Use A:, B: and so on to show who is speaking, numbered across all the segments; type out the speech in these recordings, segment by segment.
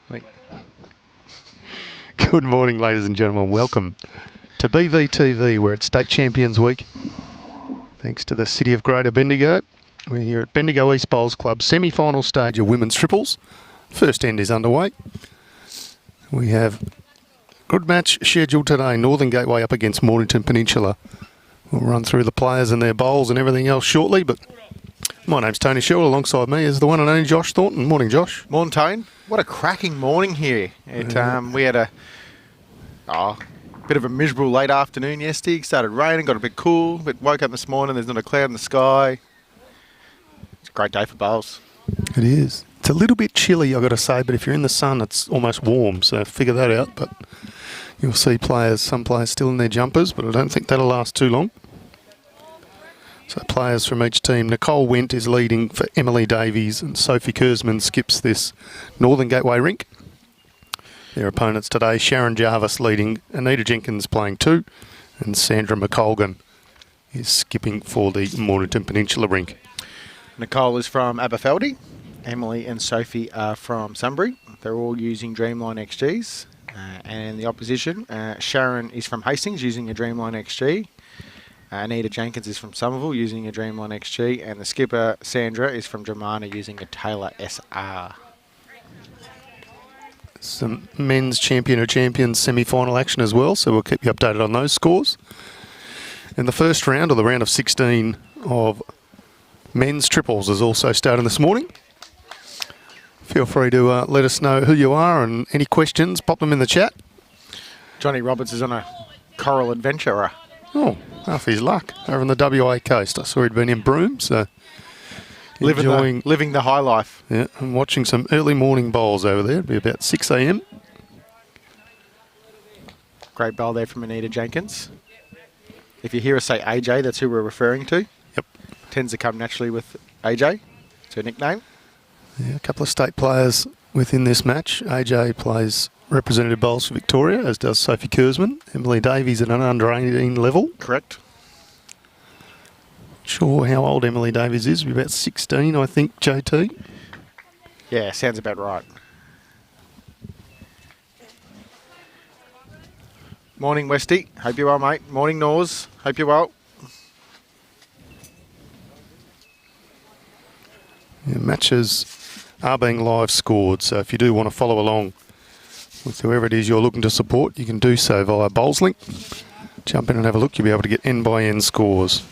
A: Wait. Good morning, ladies and gentlemen. Welcome to BVTV. We're at State Champions Week. Thanks to the City of Greater Bendigo. We're here at Bendigo East Bowls Club semi-final stage of women's triples. First end is underway. We have a good match scheduled today. Northern Gateway up against Mornington Peninsula. We'll run through the players and their bowls and everything else shortly, but my name's Tony Sherwood. Alongside me is the one and only Josh Thornton. Morning, Josh.
B: Morning, Tone. What a cracking morning here. We had a bit of a miserable late afternoon yesterday. It started raining, got a bit cool, but woke up this morning, there's not a cloud in the sky. It's a great day for bowls.
A: It is. It's a little bit chilly, I've got to say, but if you're in the sun, it's almost warm, so figure that out. But you'll see some players still in their jumpers, but I don't think that'll last too long. So players from each team. Nicholle Wendt is leading for Emilee Davies, and Sophie Kurzman skips this Northern Gateway rink. Their opponents today, Sharon Jarvis leading, Anita Jenkins playing 2, and Sandra McColgan is skipping for the Mornington Peninsula rink.
B: Nicholle is from Aberfeldy. Emilee and Sophie are from Sunbury. They're all using Dreamline XGs. And the opposition, Sharon is from Hastings using a Dreamline XG. Anita Jenkins is from Somerville using a Dreamline XG, and the skipper, Sandra, is from Dramana using a Taylor SR.
A: Some men's champion of champions semi-final action as well, so we'll keep you updated on those scores. And the first round, or the round of 16 of men's triples, is also starting this morning. Feel free to let us know who you are and any questions, pop them in the chat.
B: Johnny Roberts is on a coral adventurer.
A: Oh, half his luck over on the WA coast. I saw he'd been in Broome, so
B: living the high life.
A: Yeah, I'm watching some early morning bowls over there. It'll be about 6 a.m.
B: Great bowl there from Anita Jenkins. If you hear us say AJ, that's who we're referring to.
A: Yep.
B: Tends to come naturally with AJ. It's her nickname.
A: Yeah, a couple of state players within this match. AJ plays representative bowls for Victoria, as does Sophie Kurzman. Emilee Davies at an under-18 level.
B: Correct.
A: Sure how old Emilee Davies is. Be about 16, I think, JT.
B: Yeah, sounds about right. Morning, Westy. Hope you're well, mate. Morning, Nors. Hope you're well.
A: Yeah, matches are being live scored, so if you do want to follow along with whoever it is you're looking to support, you can do so via BowlsLink. Jump in and have a look. You'll be able to get end-by-end scores.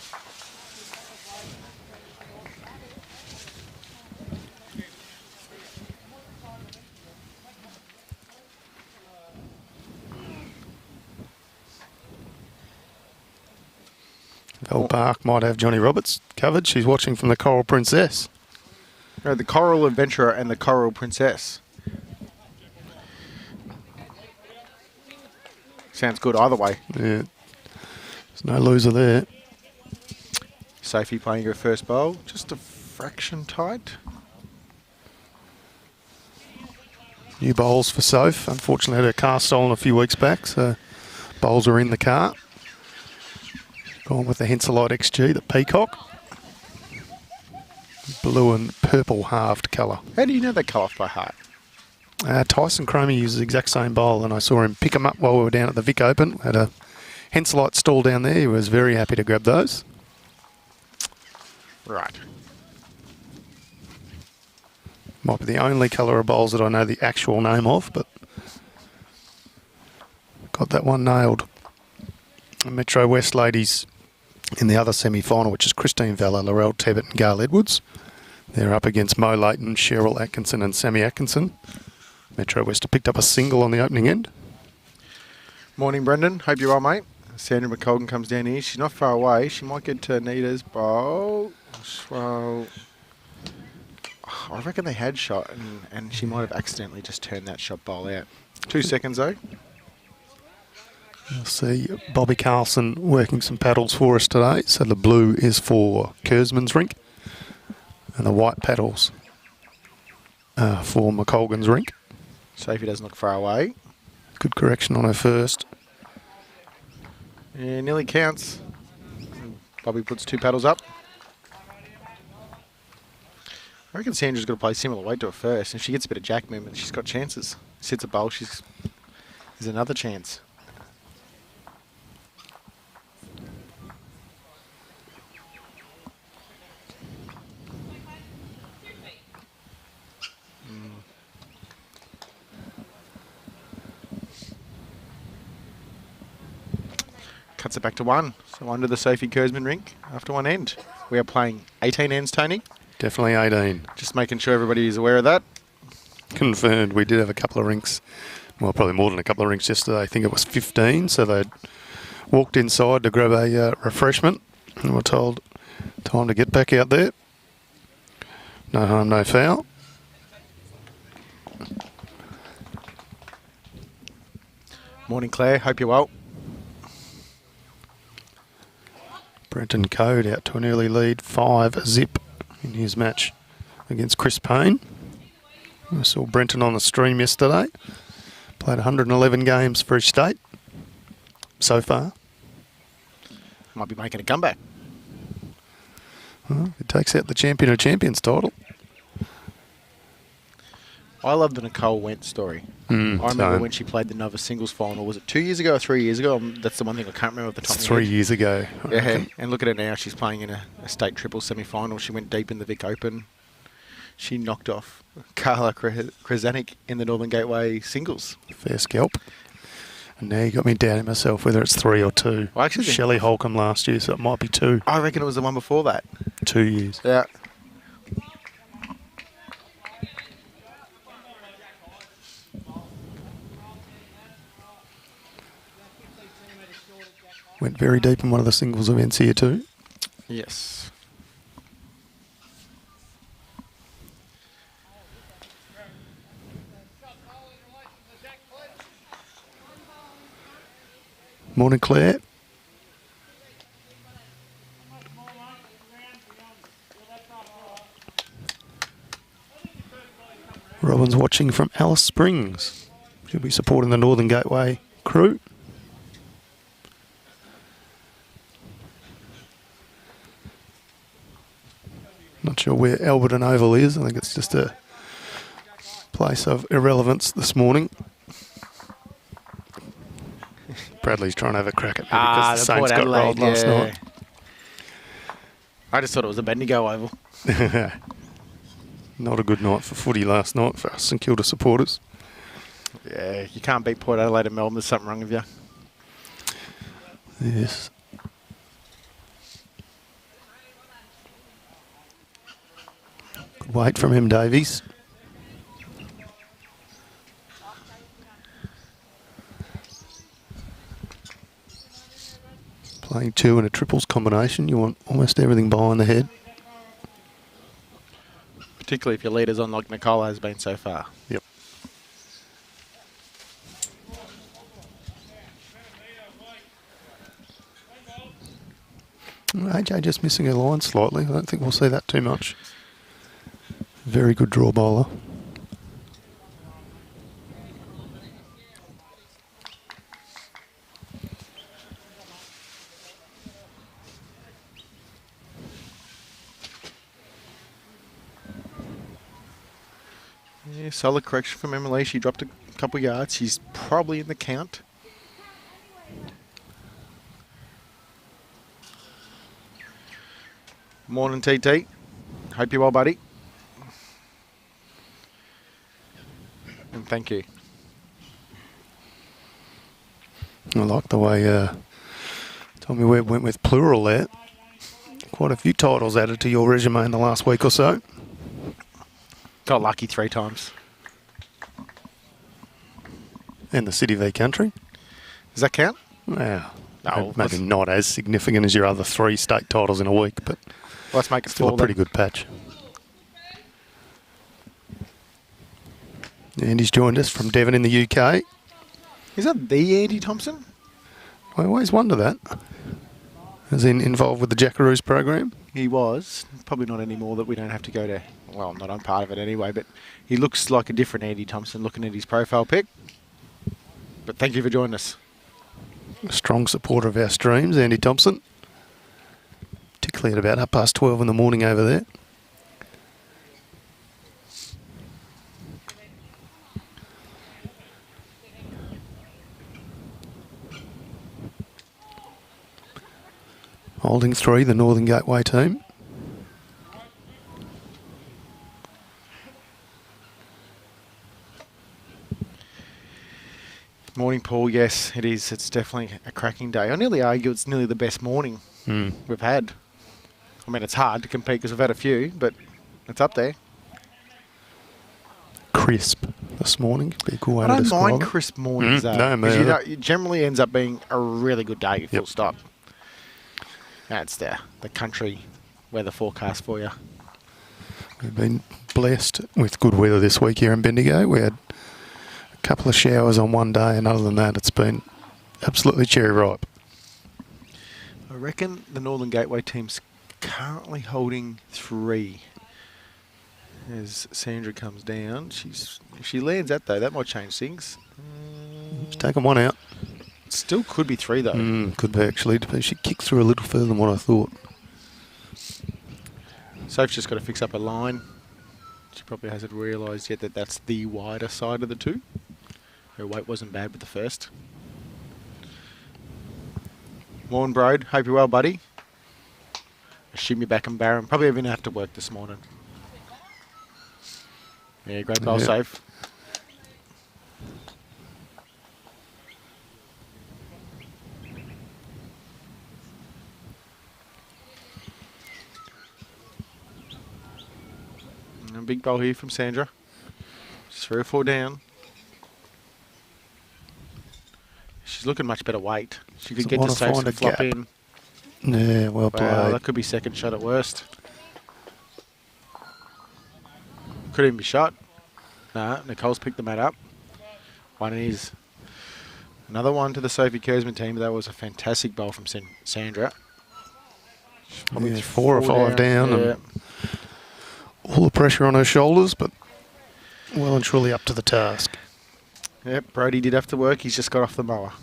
A: Val Park might have Johnny Roberts covered. She's watching from the Coral Princess.
B: No, the Coral Adventurer and the Coral Princess. Sounds good either way.
A: Yeah, there's no loser there.
B: Sophie playing her first bowl, just a fraction tight.
A: New bowls for Soph. Unfortunately, had her car stolen a few weeks back, so bowls are in the car. Gone with the Henselite XG, the Peacock. Blue and purple halved colour.
B: How do you know they cut off by heart?
A: Tyson Cromie uses the exact same bowl, and I saw him pick them up while we were down at the Vic Open. Had a Henselite stall down there. He was very happy to grab those.
B: Right.
A: Might be the only colour of bowls that I know the actual name of, but got that one nailed. The Metro West ladies in the other semi-final, which is Christine Vella, Laurel Tebbett and Gail Edwards. They're up against Mo Leighton, Cheryl Atkinson and Sammy Atkinson. Metro West have picked up a single on the opening end.
B: Morning, Brendan. Hope you're well, mate. Sandra McColgan comes down here. She's not far away. She might get to Anita's bowl. So I reckon they had shot, and she might have accidentally just turned that shot bowl out. 2 seconds, though.
A: You'll see Bobby Carlson working some paddles for us today. So the blue is for Kurzman's rink, and the white paddles for McColgan's rink.
B: Sophie doesn't look far away.
A: Good correction on her first.
B: Yeah, nearly counts. Bobby puts 2 paddles up. I reckon Sandra's got to play similar weight to her first. If she gets a bit of jack movement, she's got chances. Sits a bowl, there's another chance. Cuts it back to 1. So under the Sophie Kurzman rink after 1 end. We are playing 18 ends, Tony.
A: Definitely 18.
B: Just making sure everybody is aware of that.
A: Confirmed. We did have a couple of rinks. Well, probably more than a couple of rinks yesterday. I think it was 15. So they'd walked inside to grab a refreshment and were told time to get back out there. No harm, no foul.
B: Morning, Claire. Hope you're well.
A: Brenton Code out to an early lead, 5-0 in his match against Chris Payne. I saw Brenton on the stream yesterday. Played 111 games for each state so far.
B: Might be making a comeback.
A: Well, it takes out the Champion of Champions title.
B: I love the Nicholle Wendt story. I remember when she played the novice singles final. Was it 2 years ago or 3 years ago? That's the one thing I can't remember at the top of my head.
A: 3 years ago.
B: Yeah, and look at her now. She's playing in a state triple semi-final. She went deep in the Vic Open. She knocked off Carla Krasanik in the Northern Gateway singles.
A: Fair scalp. And now you got me doubting myself whether it's 3 or 2.
B: Well, actually,
A: Shelley Holcomb last year, so it might be 2.
B: I reckon it was the one before that.
A: 2 years.
B: Yeah.
A: Went very deep in one of the singles events here too.
B: Yes.
A: Morning, Claire. Robin's watching from Alice Springs. She'll be supporting the Northern Gateway crew. Not sure where Alberton Oval is. I think it's just a place of irrelevance this morning. Bradley's trying to have a crack at me because the Saints got rolled last night.
B: I just thought it was a Bendigo Oval.
A: Not a good night for footy last night for us St Kilda supporters.
B: Yeah, you can't beat Port Adelaide and Melbourne. There's something wrong with you.
A: Yes. Good weight from him, Davies. Playing 2 in a triples combination, you want almost everything behind the head.
B: Particularly if your leader's on like Nicholle has been so far.
A: Yep. AJ just missing her line slightly. I don't think we'll see that too much. Very good draw bowler.
B: Yeah, solid correction from Emilee. She dropped a couple yards. She's probably in the count. Morning, TT. Hope you're well, buddy. And thank you.
A: I like the way Tommy Webb went with plural there. Quite a few titles added to your resume in the last week or so.
B: Got lucky 3 times.
A: And the City v Country.
B: Does that count?
A: Yeah.
B: No,
A: maybe not as significant as your other 3 state titles in a week, but
B: let's make it
A: still
B: 4
A: a pretty good patch. Andy's joined us from Devon in the UK.
B: Is that the Andy Thompson?
A: I always wonder that. Is he involved with the Jackaroos program?
B: He was. Probably not anymore that we don't have to go to... Well, not on part of it anyway, but he looks like a different Andy Thompson looking at his profile pic. But thank you for joining us.
A: A strong supporter of our streams, Andy Thompson. Particularly at about 12:30 in the morning over there. Holding 3, the Northern Gateway team.
B: Morning, Paul. Yes, it is. It's definitely a cracking day. I nearly argue it's nearly the best morning we've had. I mean, it's hard to compete because we've had a few, but it's up there.
A: Crisp this morning. Be a good way
B: I
A: to
B: don't
A: describe
B: mind
A: it.
B: crisp mornings, though.
A: No, me
B: 'cause
A: either.
B: it generally ends up being a really good day, full
A: Yep.
B: stop. That's the country weather forecast for you.
A: We've been blessed with good weather this week here in Bendigo. We had a couple of showers on one day, and other than that, it's been absolutely cherry ripe.
B: I reckon the Northern Gateway team's currently holding 3. As Sandra comes down, if she lands that though, that might change things.
A: She's taken one out.
B: Still could be 3 though.
A: Could be actually. She kicked through a little further than what I thought.
B: Sophie's just got to fix up her line. She probably hasn't realised yet that that's the wider side of the two. Her weight wasn't bad with the first. Morning, Broad. Hope you're well, buddy. Assume you're back in Barron. Probably even have to work this morning. Yeah, great bowl, Soph. And a big bowl here from Sandra. Just 3 or 4 down. She's looking much better weight. She could get to safe and flop in.
A: Yeah, well played.
B: Wow, that could be second shot at worst. Could even be shot. Nah, Nichole's picked the mat up. One is. Another one to the Sophie Kurzman team. That was a fantastic bowl from Sandra.
A: Yeah, 4 or 5 down.
B: Yeah.
A: And all the pressure on her shoulders, but well and truly up to the task.
B: Yep, Brody did have to work. He's just got off the mower.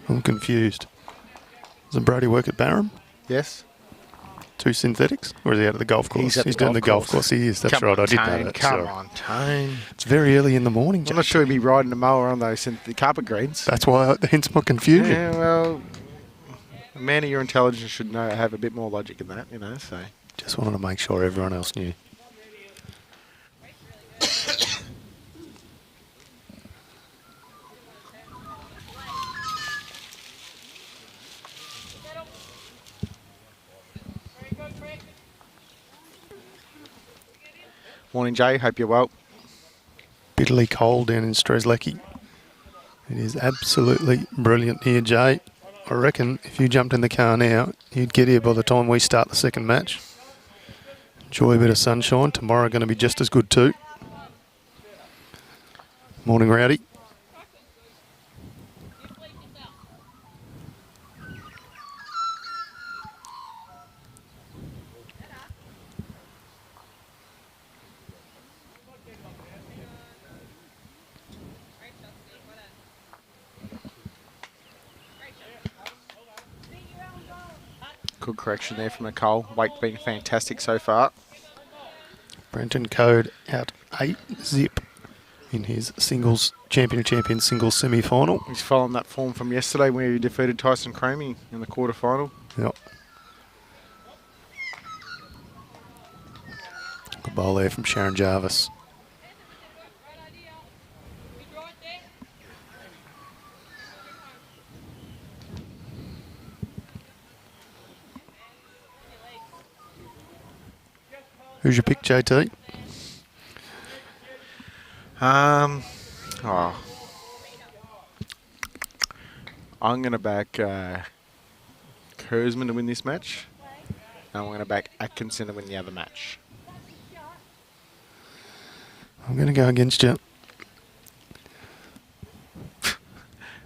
A: I'm confused. Doesn't Brody work at Barham?
B: Yes.
A: 2 synthetics? Or is he out at the golf course?
B: He's
A: doing the golf course. He is. That's
B: Come
A: right.
B: on,
A: I did know
B: Tone,
A: that.
B: Come
A: Sorry.
B: on, Tone.
A: It's very early in the morning,
B: I'm
A: Jack.
B: not sure he'd be riding the mower on those the carpet greens.
A: That's why, hence my confusion.
B: Yeah, well, a man of your intelligence should have a bit more logic in that, so.
A: Just wanted to make sure everyone else knew.
B: Morning, Jay. Hope you're well.
A: Bitterly cold down in Strzelecki. It is absolutely brilliant here, Jay. I reckon if you jumped in the car now, you'd get here by the time we start the second match. Enjoy a bit of sunshine. Tomorrow going to be just as good too. Morning, Rowdy.
B: Good correction there from Nicholle. Weight being fantastic so far.
A: Brenton Code out 8 zip in his singles champion singles semi-final.
B: He's following that form from yesterday when he defeated Tyson Cromie in the quarterfinal.
A: Yep. Good bowl there from Sharon Jarvis. Who's your pick, JT?
B: I'm going to back Kurzman to win this match. And I'm going to back Atkinson to win the other match.
A: I'm going to go against you.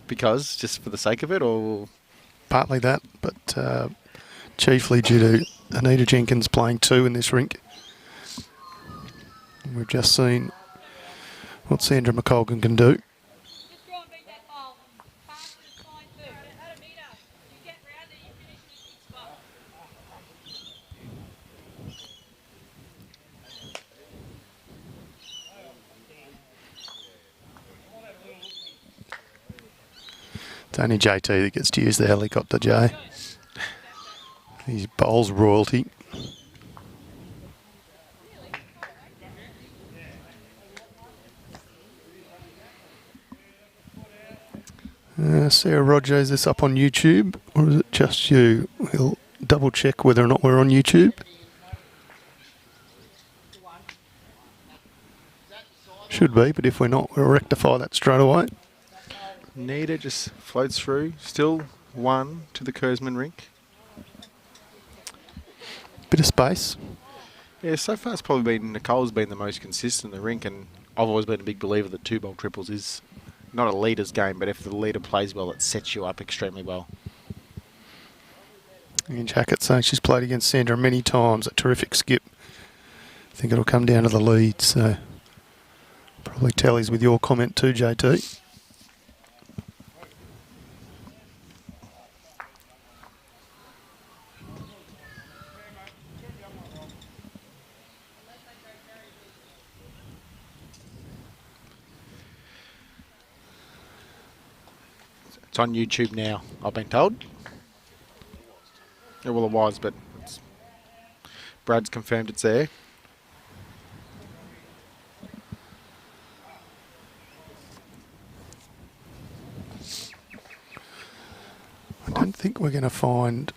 B: Because, just for the sake of it, or...
A: Partly that, but chiefly due to Anita Jenkins playing 2 in this rink. We've just seen what Sandra McColgan can do. It's only JT that gets to use the helicopter, Jay. He's bowls royalty. Sarah Roger, is this up on YouTube or is it just you? We'll double check whether or not we're on YouTube. Should be, but if we're not, we'll rectify that straight away.
B: Anita just floats through. Still 1 to the Kurzman rink.
A: Bit of space.
B: Yeah, so far it's probably been Nichole's been the most consistent in the rink, and I've always been a big believer that 2-bowl triples is not a leader's game, but if the leader plays well, it sets you up extremely well.
A: And Jacket saying she's played against Sandra many times. A terrific skip. I think it'll come down to the lead, so probably tallies with your comment too, JT.
B: It's on YouTube now, I've been told. Yeah, well, it was, but Brad's confirmed it's there.
A: I don't think we're going to find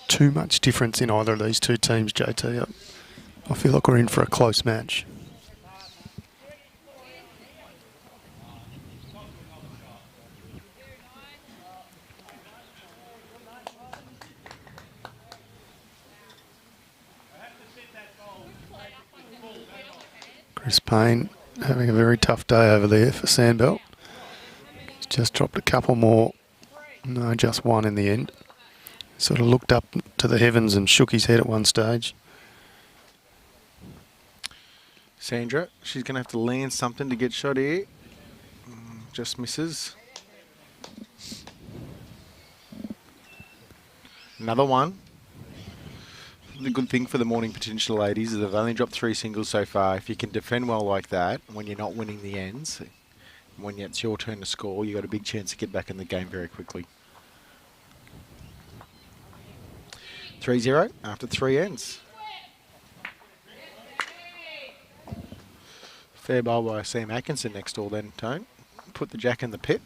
A: too much difference in either of these two teams, JT. I feel like we're in for a close match. Chris Payne having a very tough day over there for Sandbelt. He's just dropped a couple more. No, just one in the end. Sort of looked up to the heavens and shook his head at one stage.
B: Sandra, she's going to have to land something to get shot here. Just misses. Another one. The good thing for the morning potential ladies is they've only dropped 3 singles so far. If you can defend well like that, when you're not winning the ends, when it's your turn to score, you've got a big chance to get back in the game very quickly. 3-0 after 3 ends. Fair bowl by Sam Atkinson next door then, Tone. Put the jack in the pit.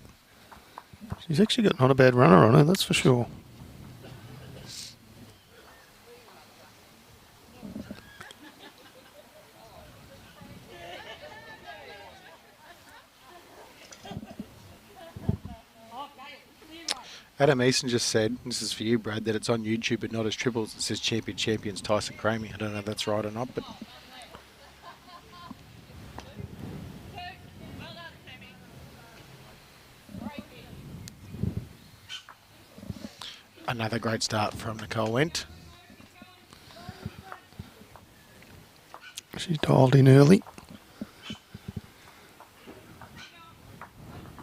A: She's actually got not a bad runner on her, that's for sure.
B: Adam Easton just said, this is for you, Brad, that it's on YouTube but not as triples. It says Champions Tyson Cramey. I don't know if that's right or not, but... Another great start from Nicholle Wendt.
A: She's dialed in early.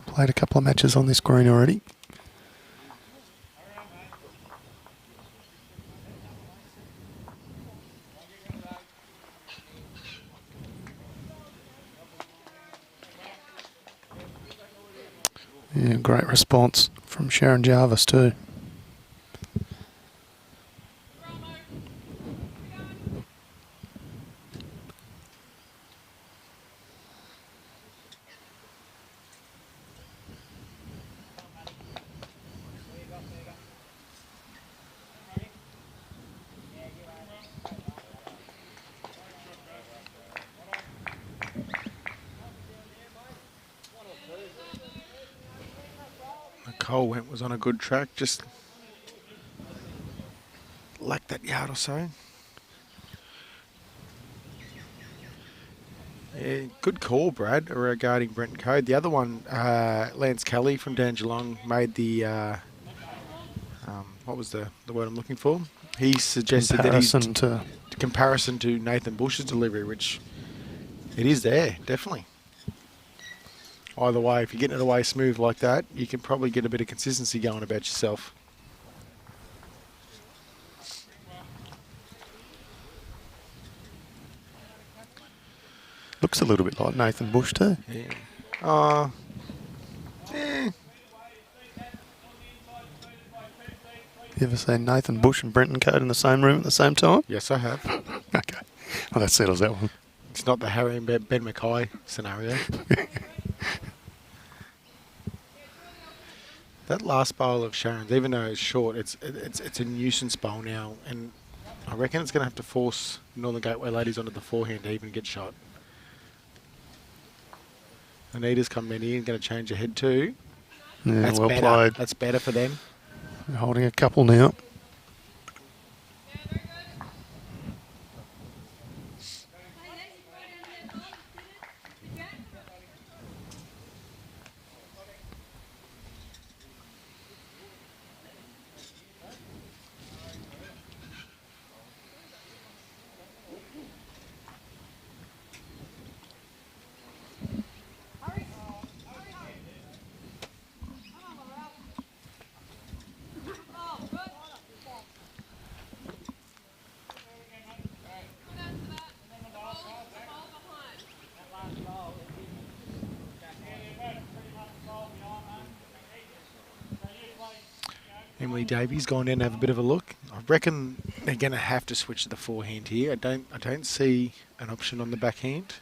A: Played a couple of matches on this green already. Yeah, great response from Sharon Jarvis too.
B: Nicholle Wendt was on a good track, just lacked that yard or so. Yeah, good call, Brad, regarding Brent Code. The other one, Lance Kelly from Dangelong made the, what was the word I'm looking for? He suggested comparison to Nathan Bush's delivery, which it is there, definitely. Either way, if you're getting it away smooth like that, you can probably get a bit of consistency going about yourself.
A: Looks a little bit like Nathan Bush too.
B: Yeah.
A: You ever seen Nathan Bush and Brenton Code in the same room at the same time?
B: Yes, I have.
A: Okay. Well, that settles that one.
B: It's not the Harry and Ben McCoy scenario. That last bowl of Sharon's, even though it's short, it's a nuisance bowl now, and I reckon it's going to have to force Northern Gateway ladies onto the forehand to even get shot. Anita's come in here and going to change her head too.
A: Yeah,
B: That's
A: well
B: better.
A: played.
B: That's better for them.
A: They're holding a couple now.
B: Emilee Davies going in to have a bit of a look. I reckon they're going to have to switch to the forehand here. I don't see an option on the backhand.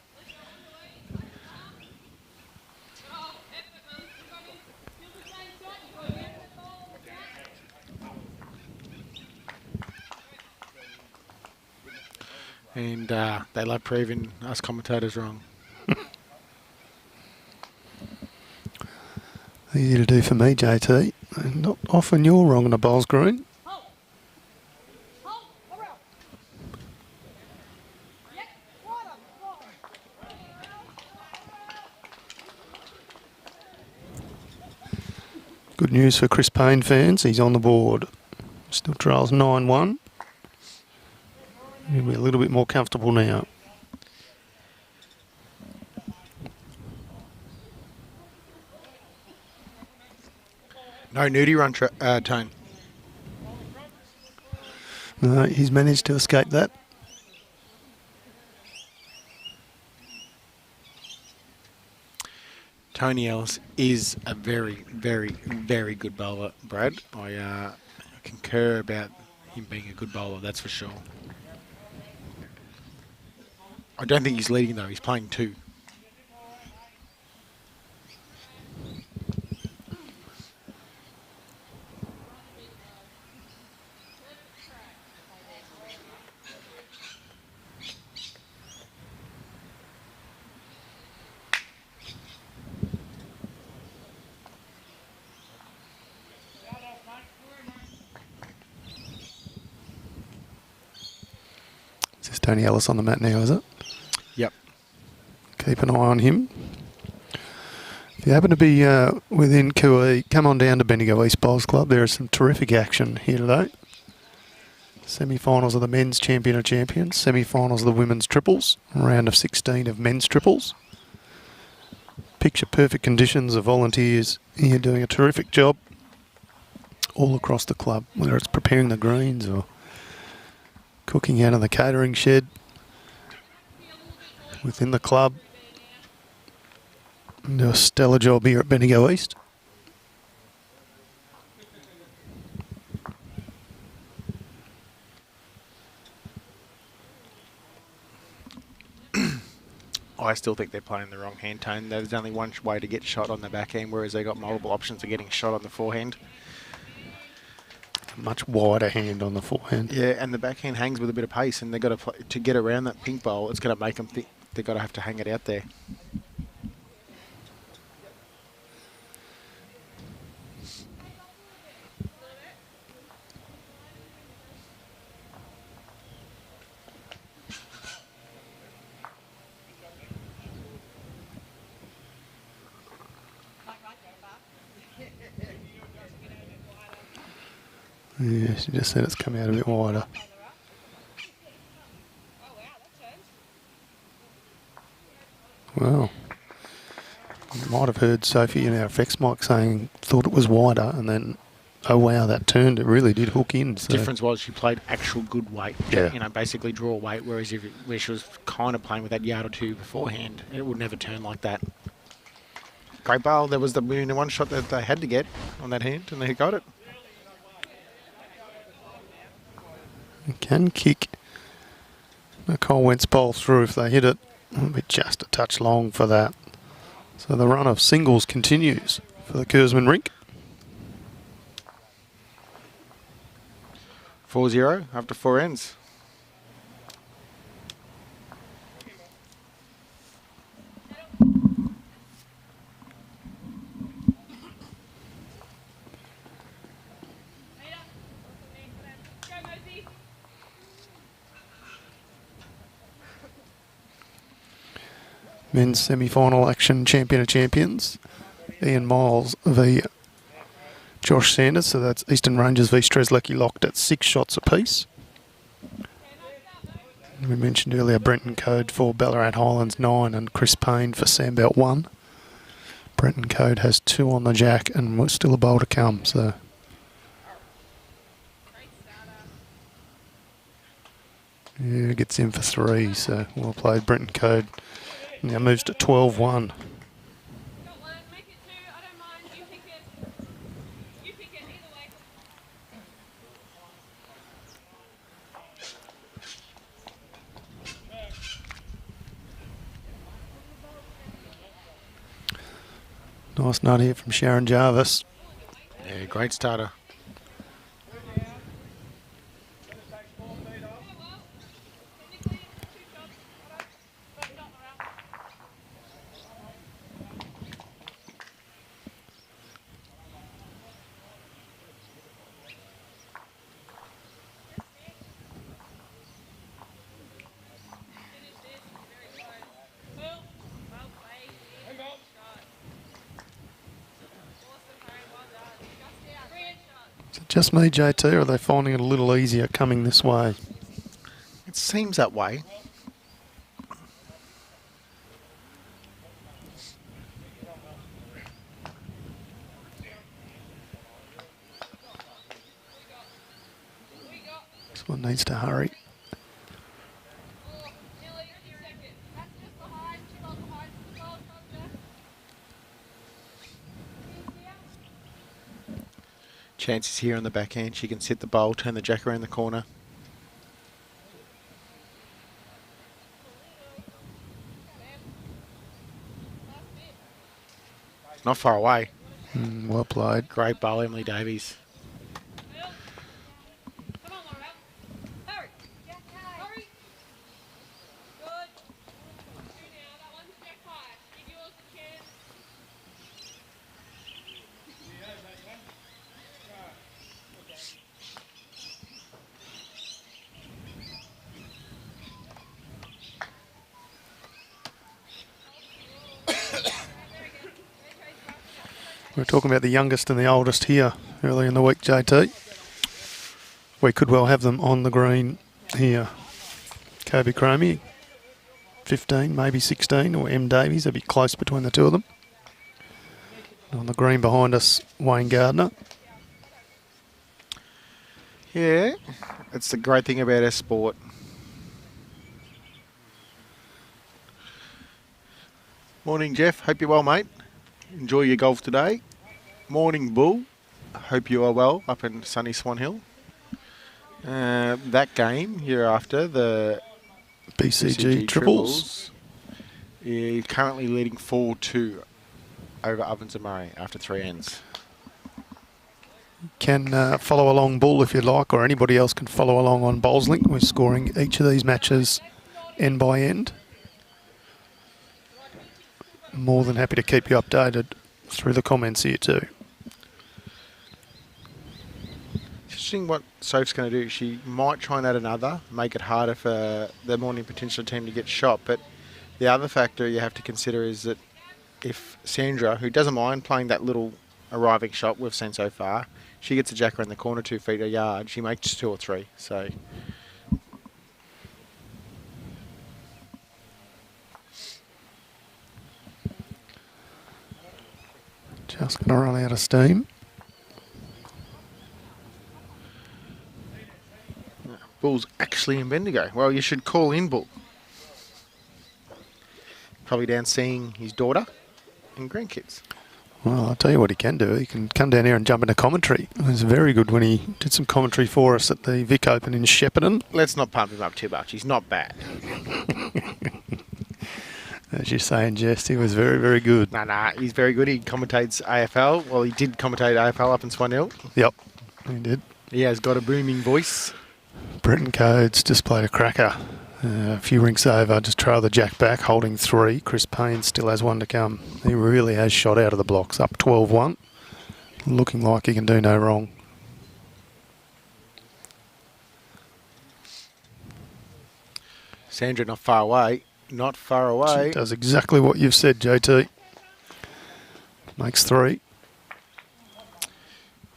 B: And they love proving us commentators wrong.
A: Easy to do for me, JT. Not often you're wrong on a bowls green. Good news for Chris Payne fans. He's on the board. Still trails 9-1. He'll be a little bit more comfortable now.
B: No nudie run, Tone.
A: No, he's managed to escape that.
B: Tony Ellis is a very, very, very good bowler, Brad. I concur about him being a good bowler, that's for sure. I don't think he's leading though, he's playing two.
A: Is this Tony Ellis on the mat now, is it?
B: Yep.
A: Keep an eye on him. If you happen to be within QE, come on down to Bendigo East Bowls Club. There is some terrific action here today. Semi-finals of the men's champion of champions, semi-finals of the women's triples, round of 16 of men's triples. Picture perfect conditions of volunteers here doing a terrific job all across the club, whether it's preparing the greens or cooking out in the catering shed within the club. Do a stellar job here at Bendigo East.
B: I still think they're playing the wrong hand, Tone. There's only one way to get shot on the backhand, whereas they got multiple options of getting shot on the forehand.
A: A much wider hand on the forehand.
B: Yeah, and the backhand hangs with a bit of pace, and they've got to play, to get around that pink bowl. It's going to make them think they've got to have to hang it out there.
A: Yeah, she just said it's come out a bit wider. Well, you might have heard Sophie in our effects mic saying thought it was wider, and then oh wow, that turned. It really did hook in. So.
B: Difference was she played actual good weight.
A: Yeah.
B: You know, basically draw weight, whereas where she was kind of playing with that yard or two beforehand, it would never turn like that. Great bowl. There was the one shot that they had to get on that hand, and they got it.
A: It can kick Nicholle Wendt's bowl through if they hit it. It'll be just a touch long for that. So the run of singles continues for the Kurzman rink.
B: 4-0 after 4 ends.
A: Men's semi-final action, champion of champions. Ian Miles v Josh Sanders. So that's Eastern Rangers v Strzelecki locked at 6 shots apiece. We mentioned earlier Brenton Code for Ballarat Highlands 9 and Chris Payne for Sandbelt 1. Brenton Code has 2 on the jack and we're still a bowl to come. So yeah, gets in for 3. So well played, Brenton Code. Now moves to 12-1. Nice nut here from Sharon Jarvis.
B: Yeah, great starter.
A: Is it just me, JT, or are they finding it a little easier coming this way?
B: It seems that way.
A: This one needs to hurry.
B: Chances here on the backhand. She can sit the bowl, turn the jack around the corner. Not far away.
A: Well played.
B: Great bowl, Emilee Davies.
A: We're talking about the youngest and the oldest here early in the week, JT. We could well have them on the green here. Kobe Cromie, 15, maybe 16, or M Davies. They'd be close between the two of them. And on the green behind us, Wayne Gardner.
B: Yeah, that's the great thing about our sport. Morning, Jeff. Hope you're well, mate. Enjoy your golf today. Morning, Bull. Hope you are well up in sunny Swan Hill. That game here after the
A: BCG triples.
B: You're currently leading 4-2 over Ovens and Murray after 3 ends.
A: Can follow along, Bull, if you like, or anybody else can follow along on BowlsLink. We're scoring each of these matches end by end. More than happy to keep you updated through the comments here too.
B: Interesting what Soph's going to do. She might try and add another, make it harder for the morning potential team to get shot. But the other factor you have to consider is that if Sandra, who doesn't mind playing that little arriving shot we've seen so far, she gets a jack around the corner 2 feet a yard, she makes 2 or 3. So
A: just going to run out of steam.
B: Bull's actually in Bendigo. Well, you should call in Bull. Probably down seeing his daughter and grandkids.
A: Well, I'll tell you what he can do. He can come down here and jump into commentary. It was very good when he did some commentary for us at the Vic Open in Shepparton.
B: Let's not pump him up too much. He's not bad.
A: As you say in jest, he was very, very good.
B: Nah, he's very good. He commentates AFL. Well, he did commentate AFL up in Swan Hill.
A: Yep, he did.
B: He has got a booming voice.
A: Brenton Codes just played a cracker. A few rinks over, just trail the jack back, holding 3. Chris Payne still has 1 to come. He really has shot out of the blocks, up 12-1. Looking like he can do no wrong.
B: Sandra not far away. Not far away.
A: She does exactly what you've said, JT. Makes 3.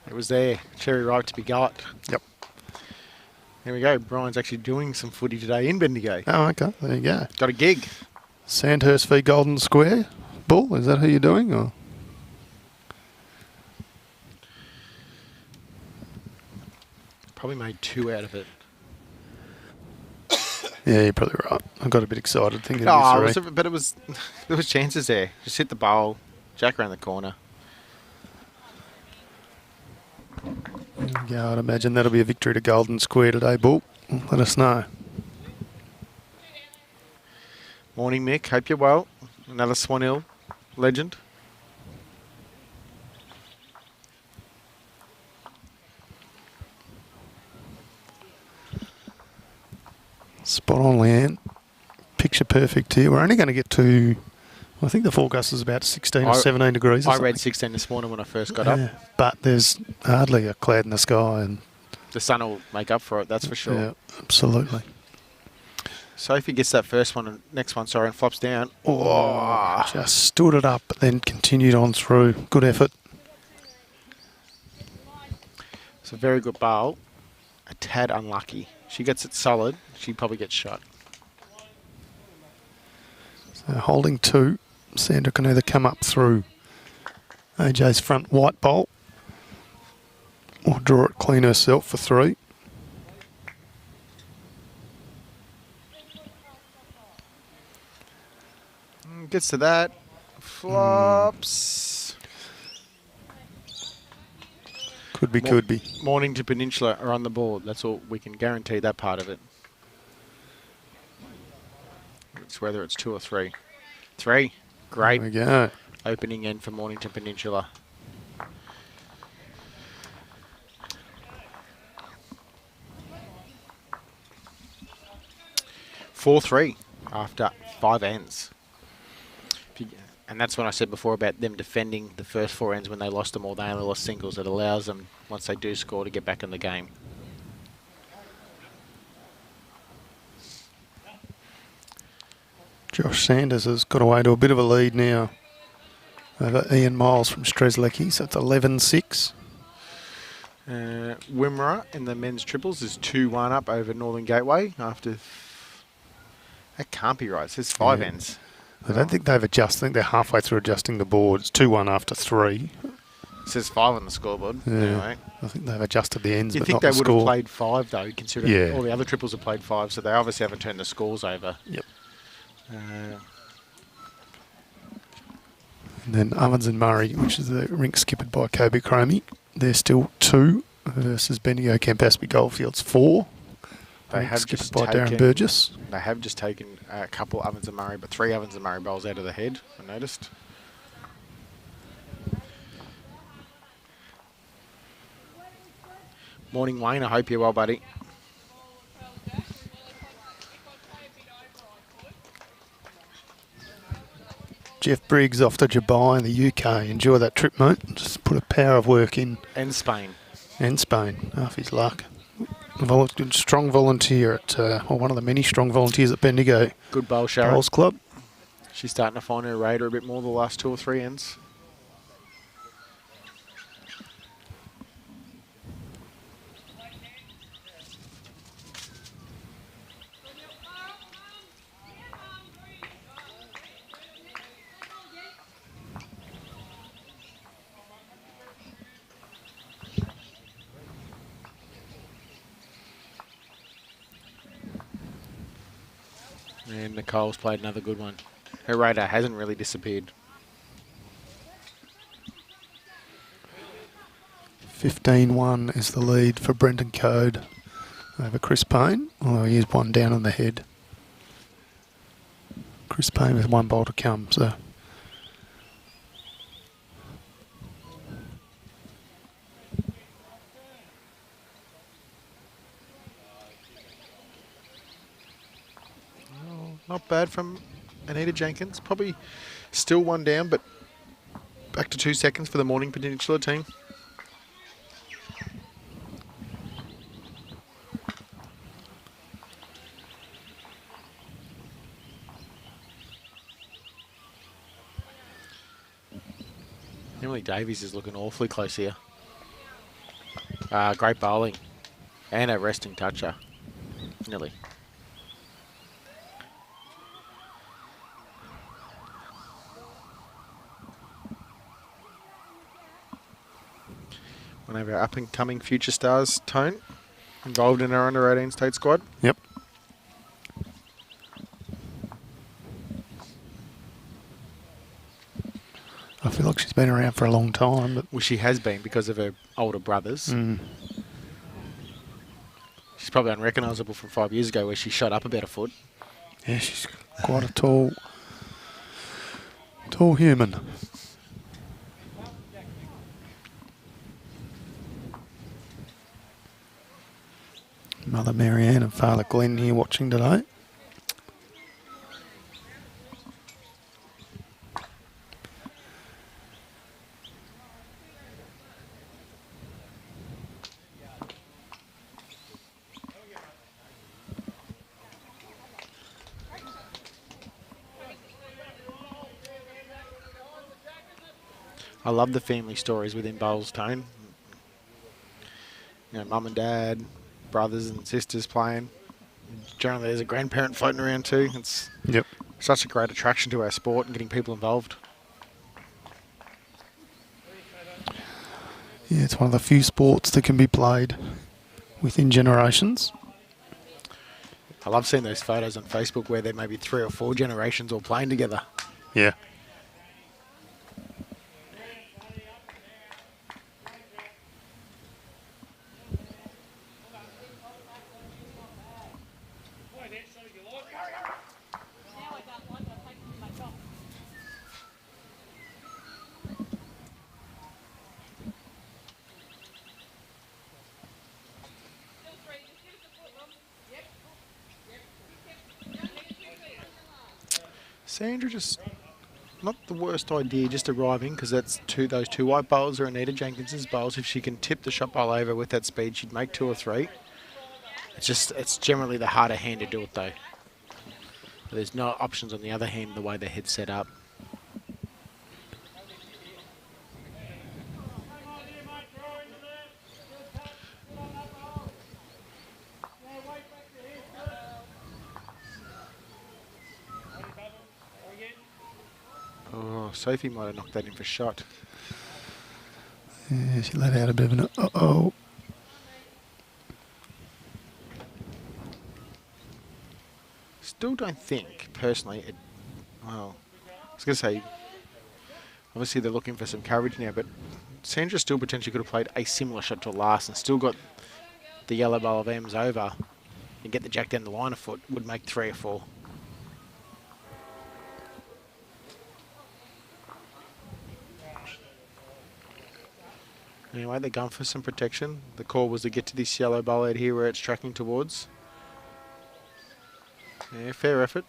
B: It was there. Cherry ripe to be got.
A: Yep.
B: There we go. Brian's actually doing some footy today in Bendigo.
A: Oh, okay. There you go.
B: Got a gig.
A: Sandhurst v Golden Square. Bull, is that who you're doing? Or?
B: Probably made 2 out of it.
A: Yeah, you're probably right. I got a bit excited thinking
B: Oh,
A: of 3.
B: but it was there was chances there. Just hit the bowl, jack around the corner.
A: Yeah, I'd imagine that'll be a victory to Golden Square today, Bull. Let us know.
B: Morning, Mick. Hope you're well. Another Swan Hill legend.
A: Spot on, Leanne. Picture perfect here. We're only going to get to, I think the forecast is about 16 or 17 degrees.
B: I read 16 this morning when I first got up.
A: But there's hardly a cloud in the sky. And
B: the sun will make up for it, that's for sure.
A: Yeah, absolutely.
B: Sophie gets that first one, and next one, sorry, and flops down.
A: Oh, just stood it up, but then continued on through. Good effort.
B: It's a very good bowl. A tad unlucky. She gets it solid. She probably gets shot.
A: So holding 2. Sandra can either come up through AJ's front white bowl or draw it clean herself for 3.
B: Gets to that. Flops.
A: Could be, could be.
B: Mornington Peninsula are on the board. That's all. We can guarantee that part of it. It's whether it's 2 or 3. 3. Great.
A: There we go.
B: Opening end for Mornington Peninsula. Four 3 after 5 ends. And that's when I said before about them defending the first 4 ends when they lost them all. They only lost singles. It allows them, once they do score, to get back in the game.
A: Josh Sanders has got away to a bit of a lead now over Ian Miles from Strzelecki, so it's 11-6.
B: Wimmera in the men's triples is 2-1 up over Northern Gateway after... That can't be right. It says 5 ends.
A: I don't think they've adjusted. I think they're halfway through adjusting the board. It's 2-1 after 3.
B: It says 5 on the scoreboard.
A: Yeah.
B: Anyway.
A: I think they've adjusted the ends,
B: You'd
A: but
B: think
A: not
B: they
A: the
B: would
A: score.
B: have played 5, though, considering
A: Yeah.
B: all the other triples have played 5, so they obviously haven't turned the scores over.
A: Yep.
B: Uh,
A: And then Ovens and Murray, which is the rink skippered by Kobe Cromie. They're still 2 versus Bendigo Campaspe Goldfields 4.
B: They
A: Rink
B: have
A: skippered
B: just
A: by
B: taken,
A: Darren Burgess.
B: They have just taken a couple Ovens and Murray, but 3 Ovens and Murray bowls out of the head, I noticed. Morning, Wayne. I hope you're well, buddy.
A: Jeff Briggs off to Dubai in the UK. Enjoy that trip, mate. Just put a power of work in.
B: And Spain.
A: And Spain, half his luck. Strong volunteer at, or one of the many strong volunteers at Bendigo
B: Good bowl, Sharon.
A: Bowls Club.
B: She's starting to find her radar a bit more the last 2 or 3 ends. And Nicolle's played another good one. Her radar hasn't really disappeared.
A: 15-1 is the lead for Brenton Code over Chris Payne, although he is one down on the head. Chris Payne with one bowl to come, so...
B: Not bad from Anita Jenkins. Probably still one down, but back to 2 seconds for the Morning Peninsula team. Emilee Davies is looking awfully close here. Great bowling. And a resting toucher. Nearly. One of our up-and-coming future stars, Tone, involved in our under-18 state squad.
A: Yep. I feel like she's been around for a long time. But
B: Well, she has been because of her older brothers.
A: Mm.
B: She's probably unrecognisable from 5 years ago where she shot up about a foot.
A: Yeah, she's quite a tall human. Mother Marianne and Father Glenn here watching today.
B: I love the family stories within bowls, Tone. You know, mum and dad, brothers and sisters playing. Generally, there's a grandparent floating around too. It's such a great attraction to our sport and getting people involved.
A: Yeah, it's one of the few sports that can be played within generations.
B: I love seeing those photos on Facebook where there may be 3 or 4 generations all playing together.
A: Yeah.
B: Sandra just not the worst idea, just arriving, because that's those two white bowls are Anita Jenkins's bowls. If she can tip the shot bowl over with that speed, she'd make 2 or 3. It's generally the harder hand to do it though. There's no options on the other hand the way the head's set up. Oh, Sophie might have knocked that in for shot.
A: Yeah, she let out a bit of an uh-oh.
B: Still don't think, personally, well, I was going to say, obviously they're looking for some coverage now, but Sandra still potentially could have played a similar shot to last and still got the yellow bowl of M's over and get the jack down the line a foot, would make 3 or 4. Anyway, they're going for some protection. The call was to get to this yellow bowl out here where it's tracking towards. Yeah, fair effort.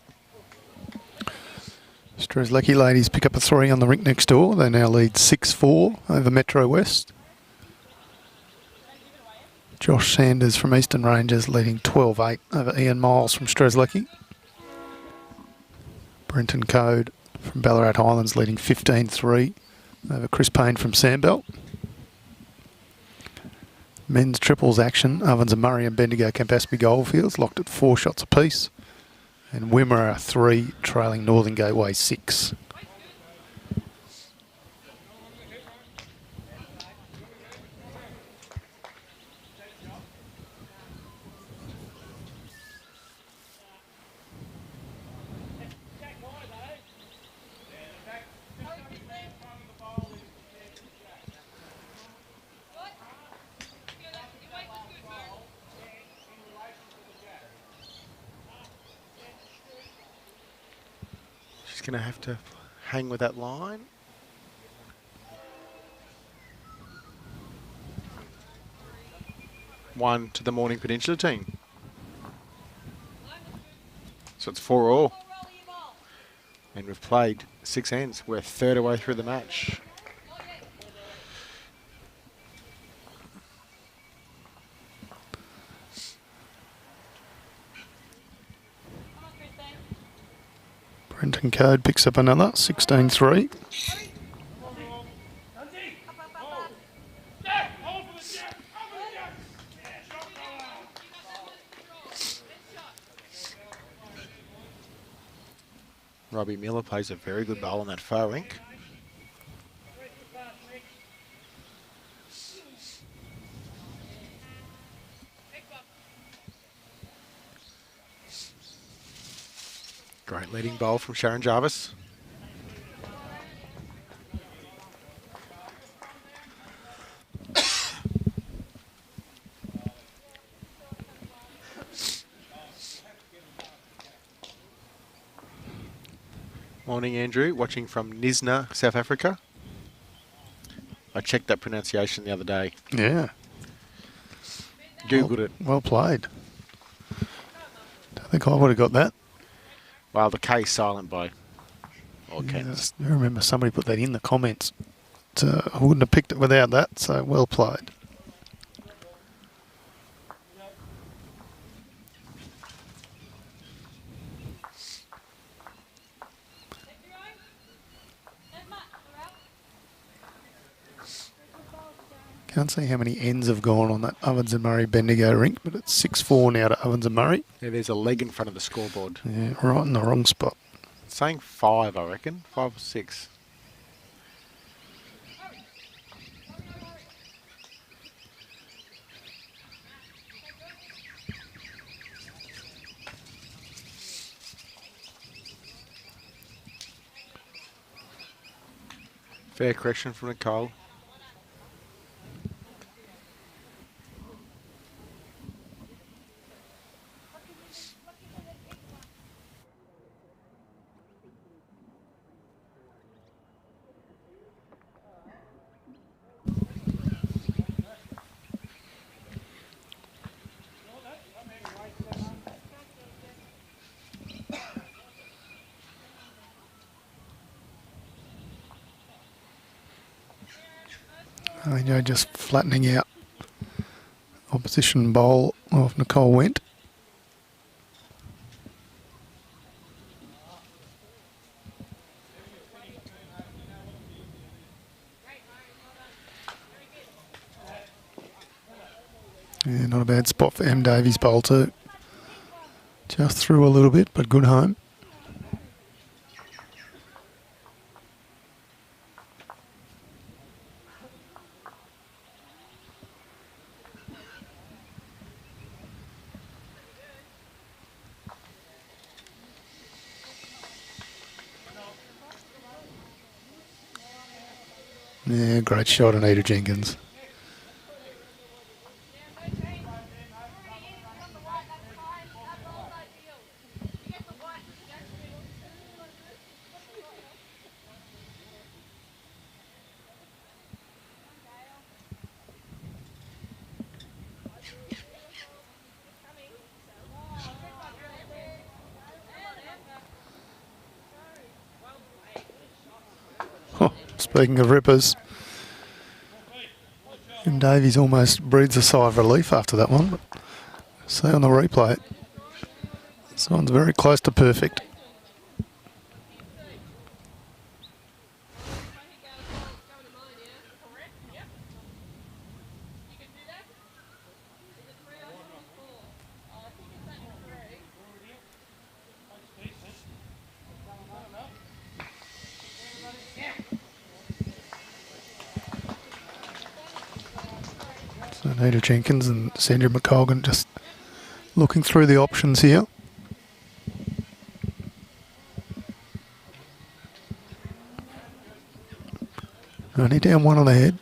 A: Strzelecki ladies pick up a 3 on the rink next door. They now lead 6-4 over Metro West. Josh Sanders from Eastern Rangers leading 12-8 over Ian Miles from Strzelecki. Brenton Code from Ballarat Highlands leading 15-3 over Chris Payne from Sandbelt. Men's triples action, Ovens and Murray and Bendigo Campaspe Goldfields locked at 4 shots apiece. And Wimmera 3 trailing Northern Gateway 6.
B: going to have to hang with that line. One to the Morning Peninsula team. So it's 4-all. And we've played 6 ends. We're third away through the match.
A: Brenton Code picks up another, 16-3.
B: Robbie Miller plays a very good bowl on that far rink. Great leading bowl from Sharon Jarvis. Morning, Andrew. Watching from Nisna, South Africa. I checked that pronunciation the other day.
A: Yeah.
B: Googled it.
A: Well played. Don't think I would have got that.
B: Well, the K silent by all accounts.
A: I remember somebody put that in the comments. So I wouldn't have picked it without that, so well played. Can't see how many ends have gone on that Ovens and Murray Bendigo rink, but it's 6-4 now to Ovens and Murray.
B: Yeah, there's a leg in front of the scoreboard.
A: Yeah, right in the wrong spot.
B: It's saying 5, I reckon. 5 or 6. Fair correction from Nicholle.
A: Just flattening out opposition bowl of Nicholle Wendt. Yeah, not a bad spot for M. Davies' bowl too. Just through a little bit, but good home. Yeah, great shot, Anita Jenkins. Speaking of rippers, and Davies almost breathes a sigh of relief after that one. But see on the replay, this one's very close to perfect. Anita Jenkins and Sandra McColgan just looking through the options here. Only down one on the head.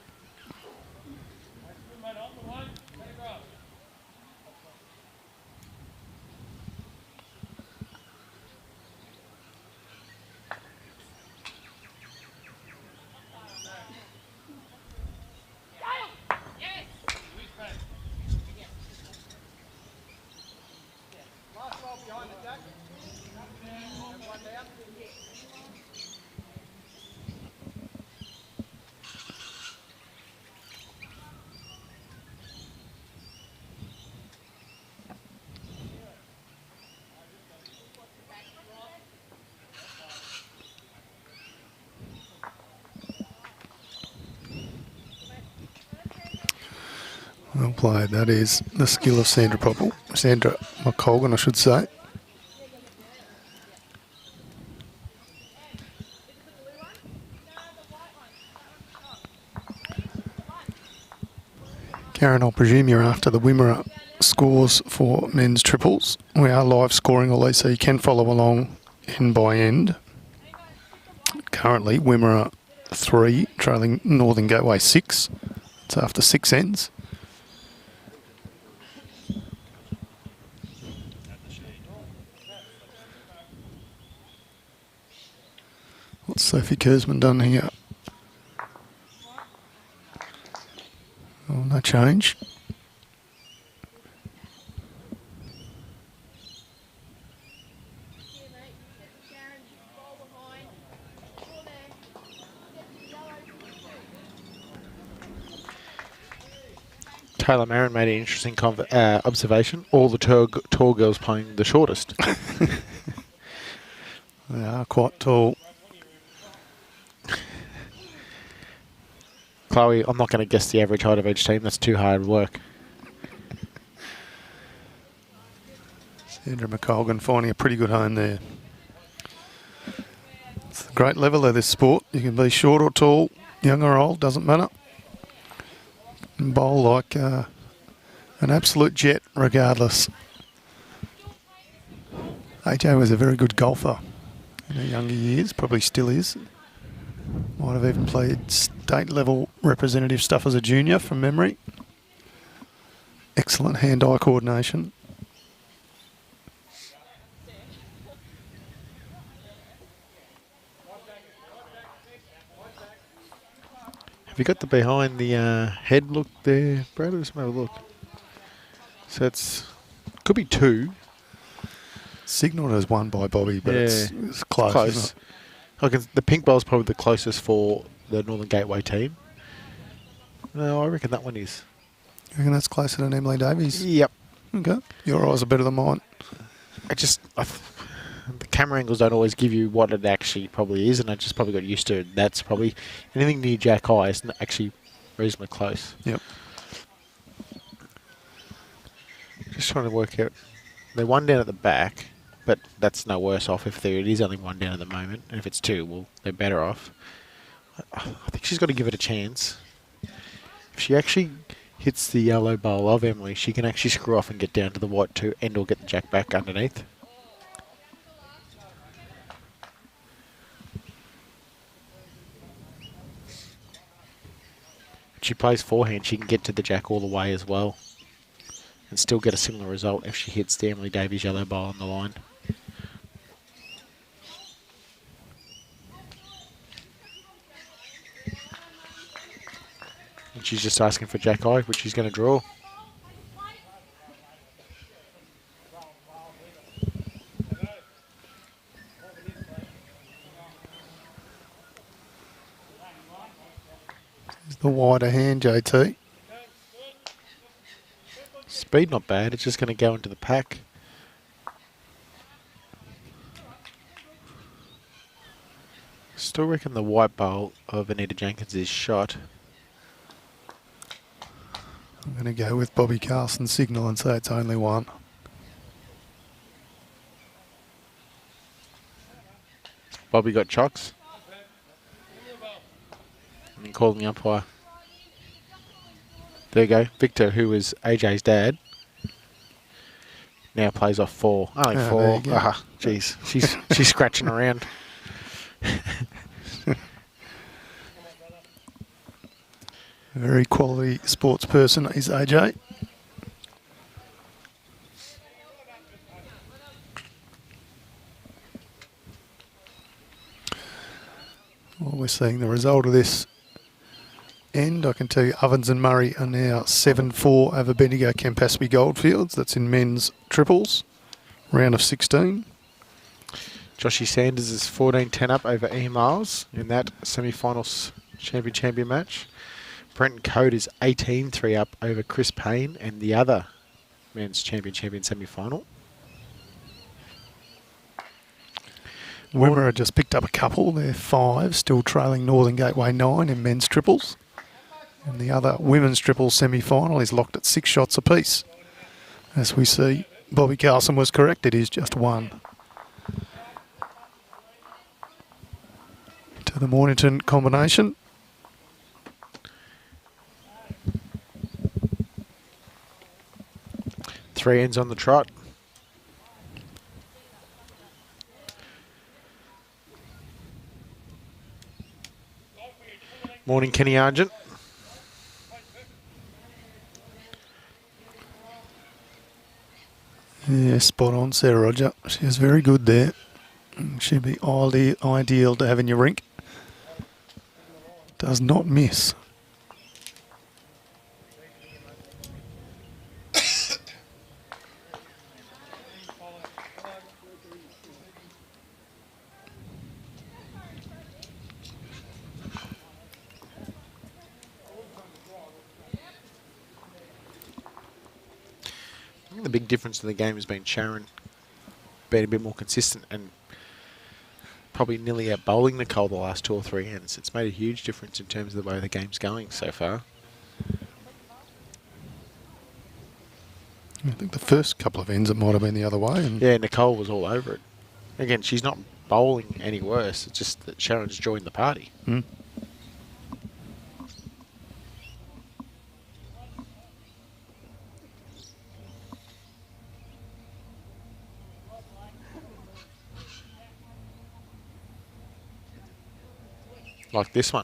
A: Well played. That is the skill of Sandra McColgan, I should say. Karen, I'll presume you're after the Wimmera scores for men's triples. We are live scoring all these, so you can follow along end by end. Currently, Wimmera 3, trailing Northern Gateway 6. It's after 6 ends. What's Sophie Kurzman done here? Oh, no change.
B: Taylor Marin made an interesting observation. All the tall girls playing the shortest.
A: They are quite tall.
B: Chloe, I'm not going to guess the average height of each team. That's too hard work.
A: Sandra McColgan finding a pretty good home there. It's a great level of this sport. You can be short or tall, young or old, doesn't matter. And bowl like an absolute jet regardless. AJ was a very good golfer in her younger years, probably still is. Might have even played state level representative stuff as a junior from memory. Excellent hand-eye coordination.
B: Have you got the behind the head look there, Brad? Let's have a look. So could be 2.
A: Signalled as 1 by Bobby, but it's close.
B: Close. The pink ball is probably the closest for the Northern Gateway team. No, I reckon that one is.
A: You reckon that's closer than Emilee Davies?
B: Yep.
A: Okay. Your eyes are better than mine.
B: The camera angles don't always give you what it actually probably is, and I just probably got used to it. That's probably anything near Jack Eye is actually reasonably close.
A: Yep.
B: Just trying to work out. They're 1 down at the back, but that's no worse off if it is only 1 down at the moment. And if it's 2, well, they're better off. I think she's got to give it a chance. If she actually hits the yellow bowl of Emilee, she can actually screw off and get down to the white 2 and or get the jack back underneath. If she plays forehand, she can get to the jack all the way as well and still get a similar result if she hits the Emilee Davies yellow bowl on the line. And she's just asking for jack eye, which she's going to draw.
A: The wider hand, JT.
B: Speed not bad, it's just going to go into the pack. Still reckon the white bowl of Anita Jenkins is shot.
A: I'm going to go with Bobby Carlson's signal and say it's only 1.
B: Bobby got chocks. And calling the umpire. There you go. Victor, who was AJ's dad, now plays off 4. Only 4. Ah, jeez. She's scratching around.
A: A very quality sports person is AJ. Well, we're seeing the result of this end. I can tell you Ovens and Murray are now 7-4 over Bendigo Campaspe Goldfields. That's in men's triples, round of 16.
B: Joshy Sanders is 14-10 up over E. Miles in that semi-finals champion match. Brenton Code is 18-3 up over Chris Payne and the other men's champion semi-final.
A: Wimmera just picked up a couple. They're 5, still trailing Northern Gateway 9 in men's triples. And the other women's triple semi-final is locked at 6 shots apiece. As we see, Bobby Carlson was correct. It is just 1. To the Mornington combination.
B: Three ends on the trot. Morning, Kenny Argent.
A: Yeah, spot on, Sarah Roger. She was very good there. She'd be ideal to have in your rink. Does not miss.
B: The big difference in the game has been Sharon being a bit more consistent and probably nearly out bowling Nicholle the last 2 or 3 ends. It's made a huge difference in terms of the way the game's going so far.
A: I think the first couple of ends it might have been the other way. And
B: Yeah, Nicholle was all over it. Again, she's not bowling any worse. It's just that Sharon's joined the party. Like this one.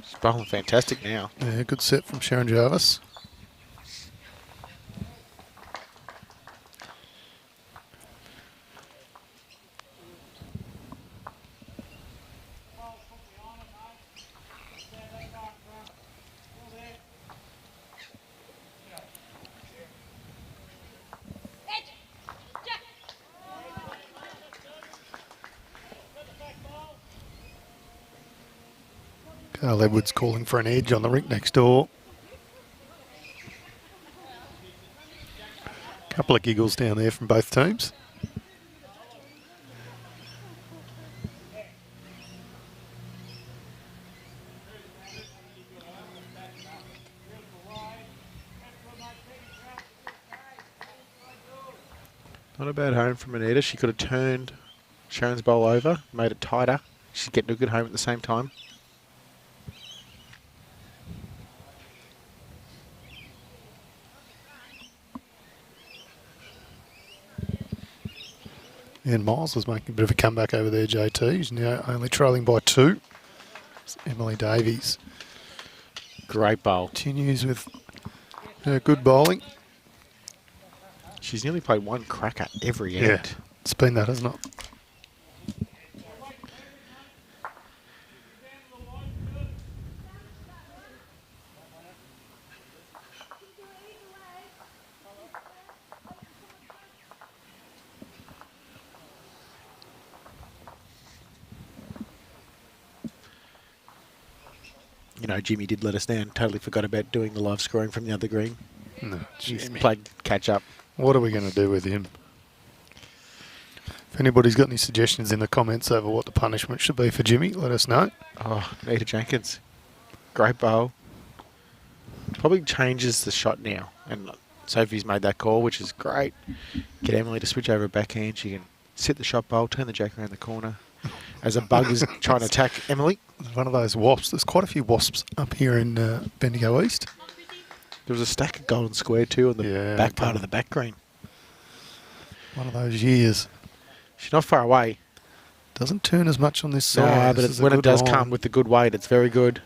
B: She's bowling fantastic now.
A: Yeah, good set from Sharon Jarvis. Carl Edwards calling for an edge on the rink next door. Couple of giggles down there from both teams.
B: Not a bad home from Anita. She could have turned Sharon's bowl over, made it tighter. She's getting a good home at the same time.
A: And Miles was making a bit of a comeback over there, JT. He's now only trailing by 2. It's Emilee Davies.
B: Great bowl.
A: Continues with good bowling.
B: She's nearly played one cracker every end.
A: Yeah, it's been that, hasn't it?
B: You know, Jimmy did let us down. Totally forgot about doing the live scoring from the other green.
A: No,
B: He's
A: Jimmy.
B: played catch up.
A: What are we going to do with him? If anybody's got any suggestions in the comments over what the punishment should be for Jimmy, let us know.
B: Oh, Anita Jenkins. Great bowl. Probably changes the shot now. And Sophie's made that call, which is great. Get Emilee to switch over a backhand. She can sit the shot bowl, turn the jack around the corner. As a bug is trying to attack Emilee.
A: One of those wasps. There's quite a few wasps up here in Bendigo East.
B: There was a stack of golden square too on the back part of the back green.
A: One of those years.
B: She's not far away.
A: Doesn't turn as much on this side.
B: No, but when it does come with the good weight, it's very good.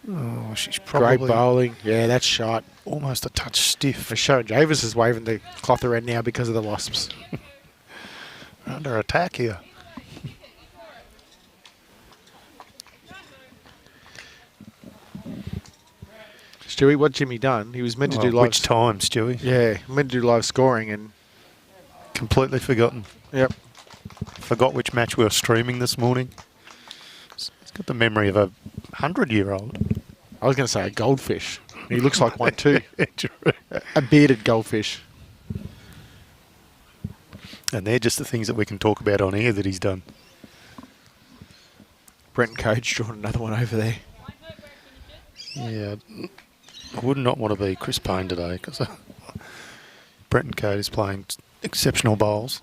A: Oh, she's probably
B: great bowling. Yeah, that's shot.
A: Almost a touch stiff.
B: For Sharon Jarvis is waving the cloth around now because of the wasps.
A: Under attack here.
B: Stewie, what Jimmy done? He was meant to do live.
A: Which time, Stewie?
B: Yeah, meant to do live scoring and
A: completely forgotten.
B: Yep.
A: Forgot which match we were streaming this morning. It's got the memory of a 100-year-old.
B: I was going to say a goldfish. He looks like one too. A bearded goldfish.
A: And they're just the things that we can talk about on air that he's done.
B: Brent Coach drawn another one over there.
A: Yeah, I would not want to be Chris Payne today because Brenton Code is playing exceptional bowls.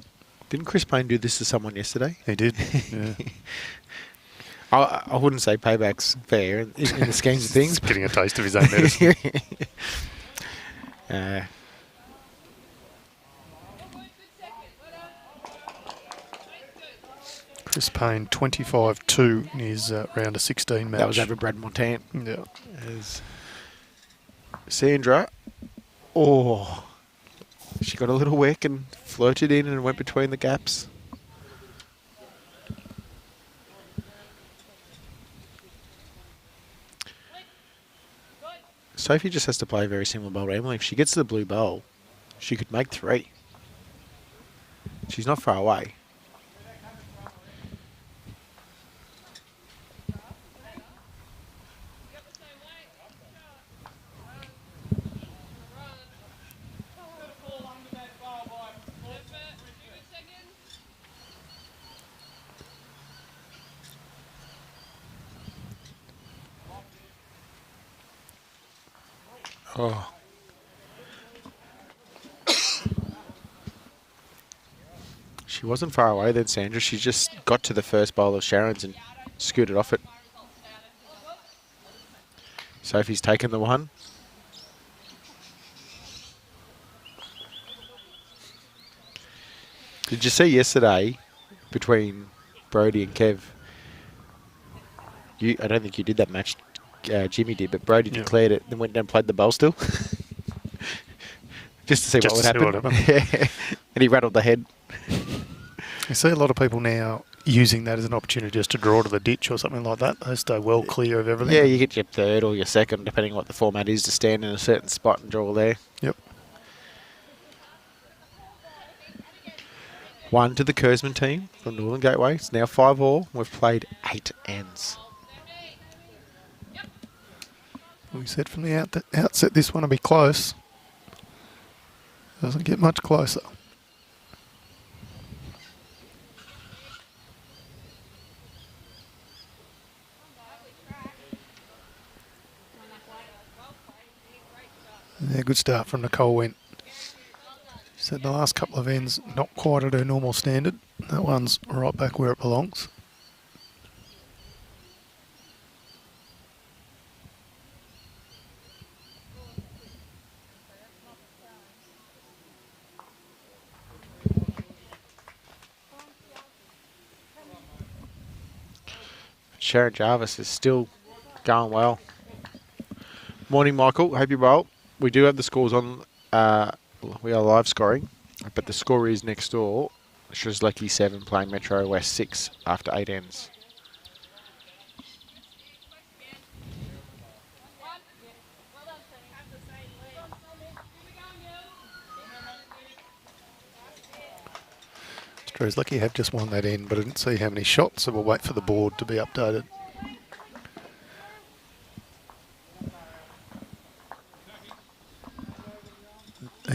B: Didn't Chris Payne do this to someone yesterday?
A: He did, yeah.
B: I wouldn't say payback's fair in the schemes of things.
A: He's getting a taste of his own medicine. Chris Payne, 25-2 in his round of 16 match.
B: That was over Brad Montan.
A: Yeah.
B: As Sandra, she got a little wick and floated in and went between the gaps. Sophie just has to play a very similar bowl to Emilee. If she gets to the blue bowl, she could make 3. She's not far away. Oh. She wasn't far away then, Sandra. She just got to the first bowl of Sharon's and scooted off it. Sophie's taken the one. Did you see yesterday between Brodie and Kev? I don't think you did that match. Jimmy did, but Brodie declared it, then went down and played the bowl still. Just to see what would happen. Yeah. And he rattled the head.
A: You see a lot of people now using that as an opportunity just to draw to the ditch or something like that. They stay well clear of everything.
B: Yeah, you get your third or your second, depending on what the format is, to stand in a certain spot and draw there.
A: Yep.
B: 1 to the Kurzman team from Northern Gateway. It's now 5-all. We've played 8 ends.
A: We said from the outset this one will be close. Doesn't get much closer. Yeah, good start from Nicholle Wendt. She said the last couple of ends not quite at her normal standard. That one's right back where it belongs.
B: Sharon Jarvis is still going well. Morning, Michael. Hope you're well. We do have the scores on. We are live scoring, but the score is next door. Shrewsbury 7 playing Metro West 6 after 8 ends.
A: Shrewsbury have just won that end, but I didn't see how many shots, so we'll wait for the board to be updated.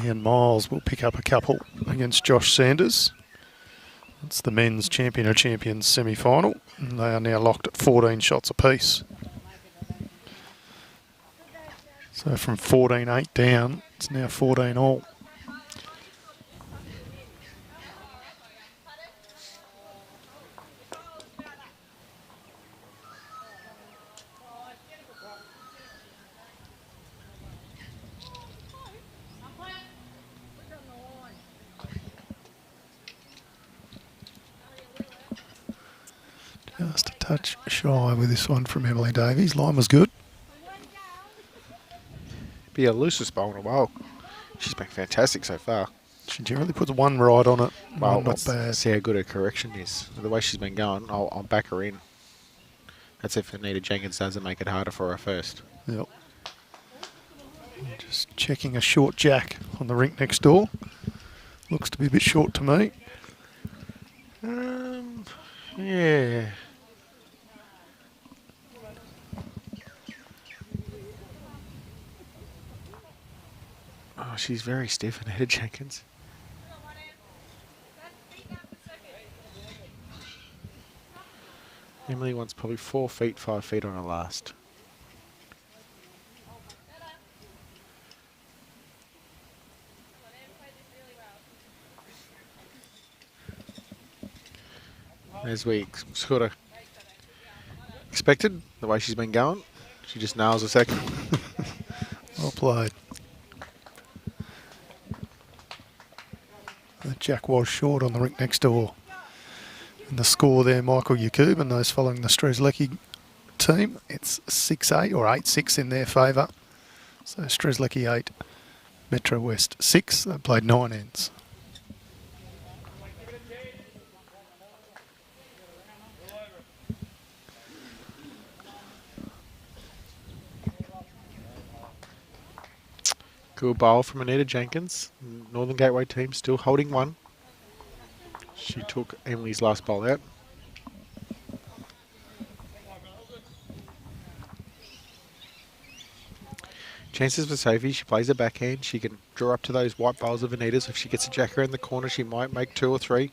A: Ian Miles will pick up a couple against Josh Sanders. It's the men's champion of champions semi-final. And they are now locked at 14 shots apiece. So from 14-8 down, it's now 14-all. Just a touch shy with this one from Emilee Davies. Line was good.
B: Be a loosest bowl in a while. She's been fantastic so far.
A: She generally puts one right on it.
B: Well,
A: not bad.
B: See how good her correction is. The way she's been going, I'll back her in. That's if Anita Jenkins doesn't make it harder for her first.
A: Yep. Just checking a short jack on the rink next door. Looks to be a bit short to me.
B: Yeah. Oh, she's very stiff, Anita Jenkins. Emilee wants probably 4 feet, 5 feet on her last. As we sort of expected, the way she's been going, she just nails a second.
A: Well played. The Jack was short on the rink next door. And the score there, Michael Yakub and those following the Strzelecki team, it's 6-8 or 8-6 in their favour. So Strzelecki 8, Metro West 6. They played 9 ends.
B: Good bowl from Anita Jenkins. Northern Gateway team still holding one. She took Emilee's last bowl out. Chances for Sophie, she plays a backhand. She can draw up to those white bowls of Anita's. If she gets a jacker in the corner, she might make 2 or 3.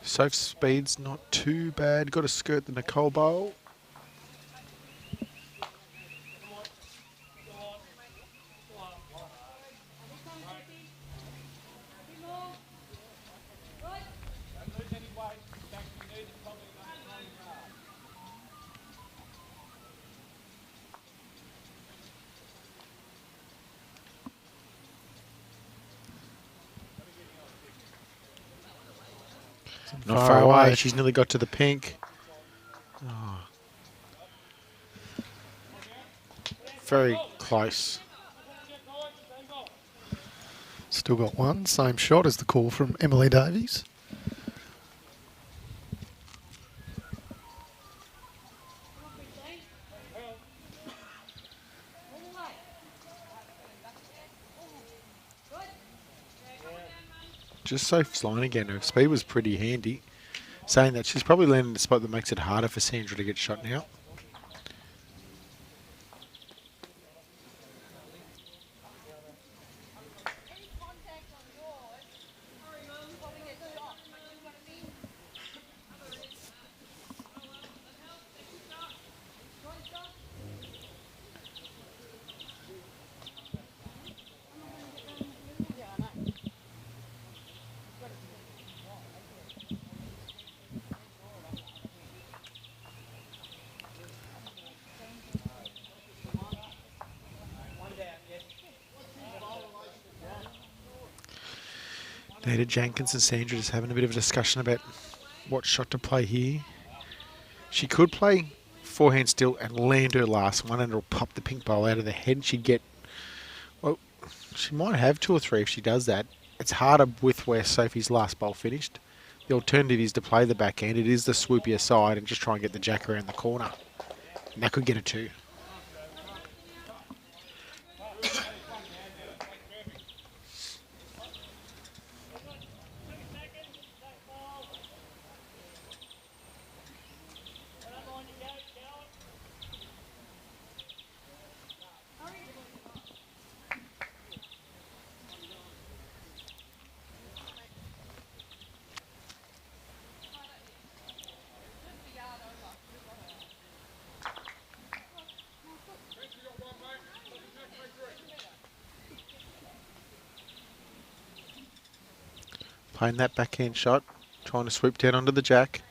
B: Soph's speed's not too bad. Got to skirt the Nicholle bowl. Not far away. She's nearly got to the pink. Oh. Very close.
A: Still got one. Same shot as the call from Emilee Davies.
B: Just Soph's line again. Her speed was pretty handy. Saying that, she's probably landing in a spot that makes it harder for Sandra to get shot now. Anita Jenkins and Sandra just having a bit of a discussion about what shot to play here. She could play forehand still and land her last one and it'll pop the pink bowl out of the head. She'd get, well, she might have 2 or 3 if she does that. It's harder with where Sophie's last bowl finished. The alternative is to play the backhand. It is the swoopier side and just try and get the jack around the corner. And that could get a 2. Playing that backhand shot, trying to swoop down onto the jack.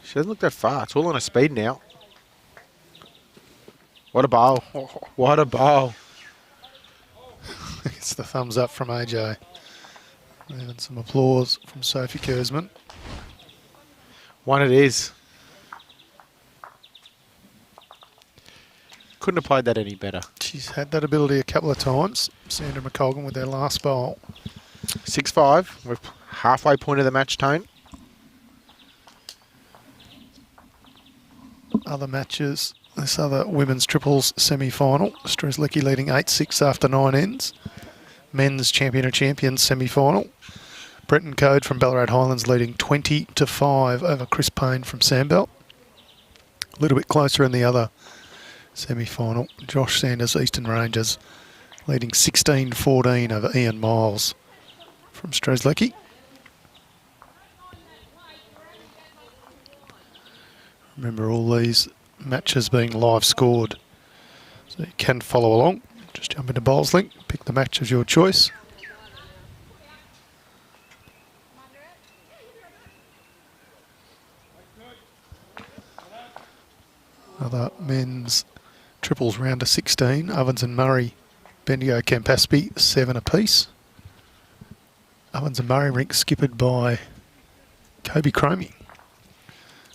B: She doesn't look that far. It's all on her speed now. What a bowl. What a bowl.
A: It's the thumbs up from AJ. And some applause from Sophie Kurzman.
B: One it is. Couldn't have played that any better.
A: She's had that ability a couple of times. Sandra McColgan with their last bowl.
B: 6-5. We're halfway point of the match, Tone.
A: other matches. This other women's triples semi-final. Strzelecki leading 8-6 after 9 ends. Men's champion of champions semi-final. Brenton Code from Ballarat Highlands leading 20-5 over Chris Payne from Sandbelt. A little bit closer in the other semi-final. Josh Sanders, Eastern Rangers, leading 16-14 over Ian Miles from Strzelecki. Remember, all these matches being live scored, so you can follow along. Just jump into Bowls Link, pick the match of your choice. Other men's triples round to 16. Ovens and Murray, Bendigo, Campaspe, 7 apiece. Ovens and Murray rink skippered by Kobe Cromie,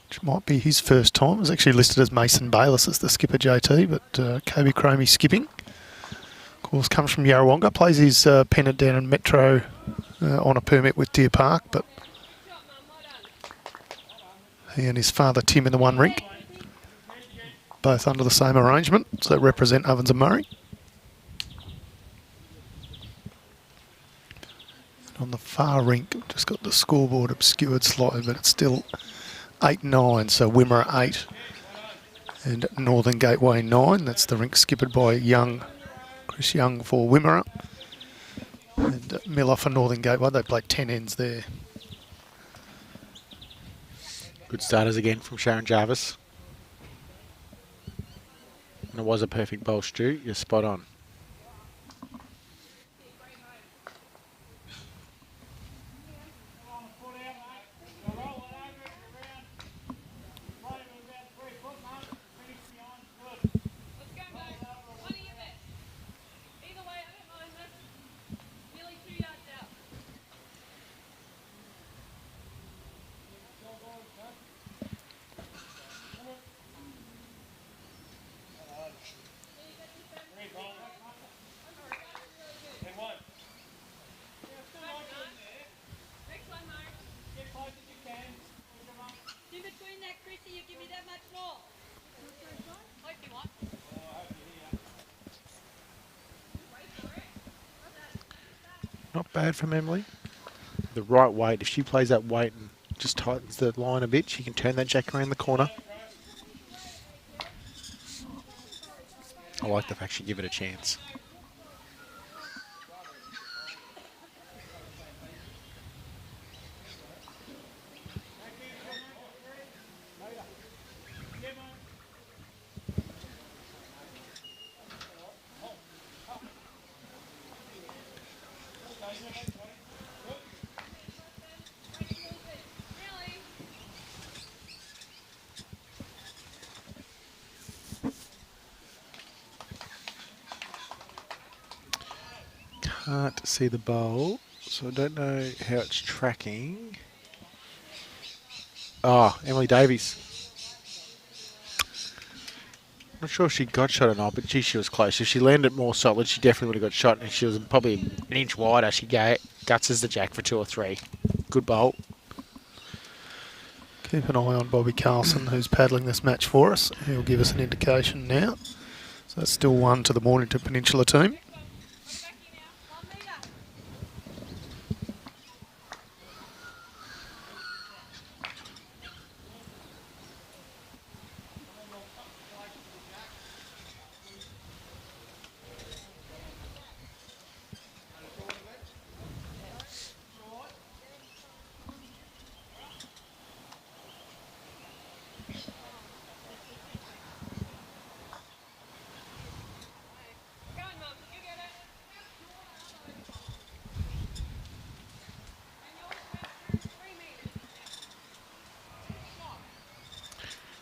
A: which might be his first time. It was actually listed as Mason Bayliss as the skipper, JT, but Kobe Cromie skipping. Of course, comes from Yarrawonga, plays his pennant down in Metro on a permit with Deer Park, but he and his father Tim in the one rink, both under the same arrangement, so represent Ovens and Murray. On the far rink, just got the scoreboard obscured slightly, but it's still 8-9, so Wimmera 8 and Northern Gateway 9. That's the rink skippered by Chris Young for Wimmera. And Miller for Northern Gateway. They played 10 ends there.
B: Good starters again from Sharon Jarvis. And it was a perfect bowl, Stu. You're spot on. Not bad from Emilee. The right weight, if she plays that weight and just tightens the line a bit, she can turn that jack around the corner. I like the fact she give it a chance. Can't see the bowl, so I don't know how it's tracking. Oh, Emilee Davies. Not sure if she got shot or not, but gee, she was close. If she landed more solid, she definitely would have got shot. And if she was probably an inch wider, she guts the jack for 2 or 3. Good bowl.
A: Keep an eye on Bobby Carlson, who's paddling this match for us. He'll give us an indication now. So it's still 1 to the Mornington Peninsula team.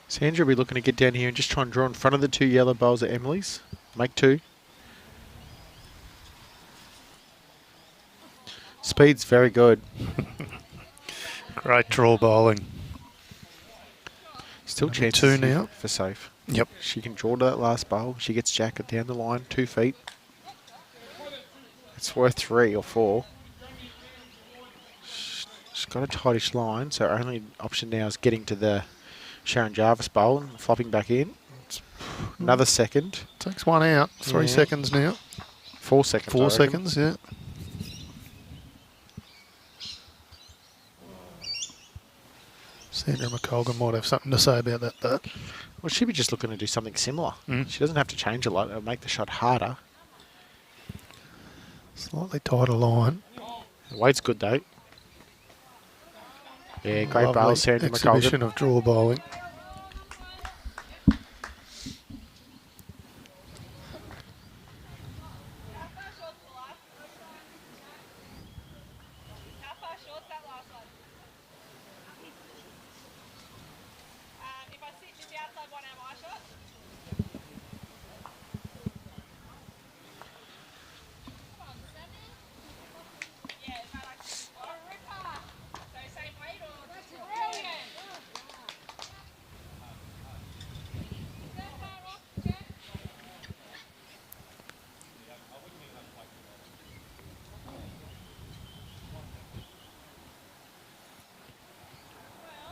B: Sandra will be looking to get down here and just try and draw in front of the 2 yellow bowls at Emilee's. Make 2. Speed's very good.
A: Great draw bowling.
B: Still chances
A: 2 now
B: for safe.
A: Yep.
B: She can draw to that last bowl. She gets jacket down the line, 2 feet. It's worth 3 or 4. She's got a tightish line, so her only option now is getting to the Sharon Jarvis bowling, flopping back in. It's another second.
A: Takes one out. 3 seconds now.
B: 4 seconds.
A: 4 seconds, yeah. Sandra McColgan might have something to say about that, though.
B: Well, she'd be just looking to do something similar.
A: Mm.
B: She doesn't have to change a lot. It'll make the shot harder.
A: Slightly tighter line.
B: The weight's good, though. Yeah, great
A: Lovely
B: bowl, Sandra
A: exhibition
B: McColgan.
A: of draw bowling.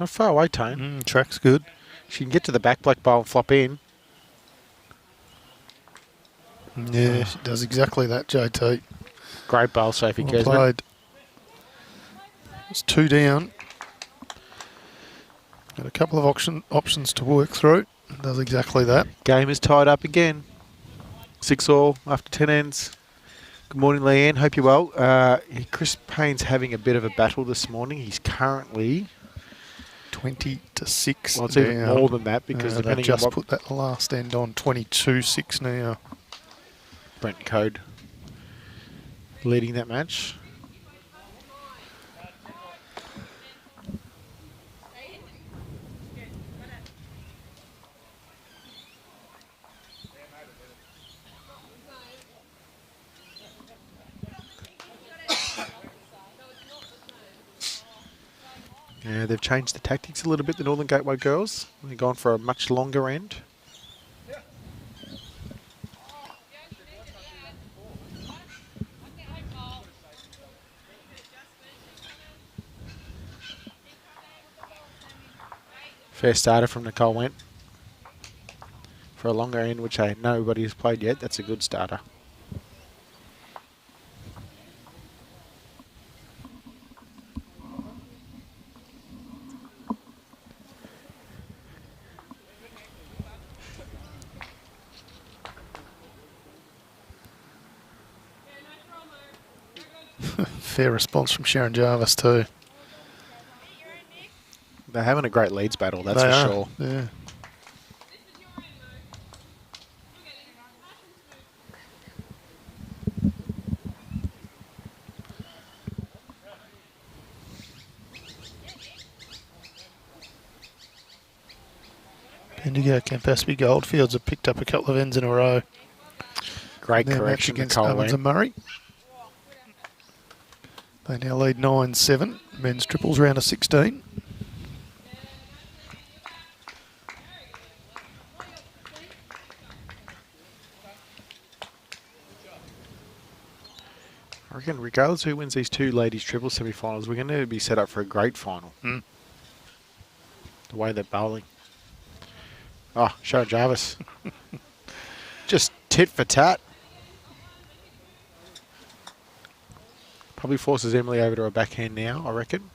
B: Not far away, Tone.
A: Track's good.
B: She can get to the back black bowl and flop in.
A: Yeah, she does exactly that, JT.
B: Great bowl, Sophie
A: Well
B: Kurzman.
A: played. It's 2 down. Got a couple of options to work through. Does exactly that.
B: Game is tied up again. 6-all after 10 ends. Good morning, Leanne. Hope you're well. Chris Payne's having a bit of a battle this morning. He's currently
A: 20 to 6.
B: Well, it's
A: down.
B: even more than that because
A: they
B: depending
A: just
B: on what
A: put that last end on 22-6 now.
B: Brent Code leading that match. Yeah, they've changed the tactics a little bit, the Northern Gateway girls. They've gone for a much longer end. Fair starter from Nicholle Wendt. For a longer end, which nobody has played yet, that's a good starter.
A: Fair response from Sharon Jarvis too.
B: They're having a great leads battle, that's
A: They
B: for
A: are,
B: sure.
A: Yeah. Bendigo, Campaspe Goldfields have picked up a couple of ends in a row.
B: Great
A: Their match
B: correction,
A: against
B: Nicholle
A: Owens
B: Wendt.
A: and Murray. They now lead 9-7. Men's triples round of 16.
B: I reckon regardless who wins these two ladies triple semi-finals, we're going to be set up for a great final.
A: Mm.
B: The way they're bowling. Oh, Sharon Jarvis. Just tit for tat. Probably forces Emilee over to her backhand now, I reckon.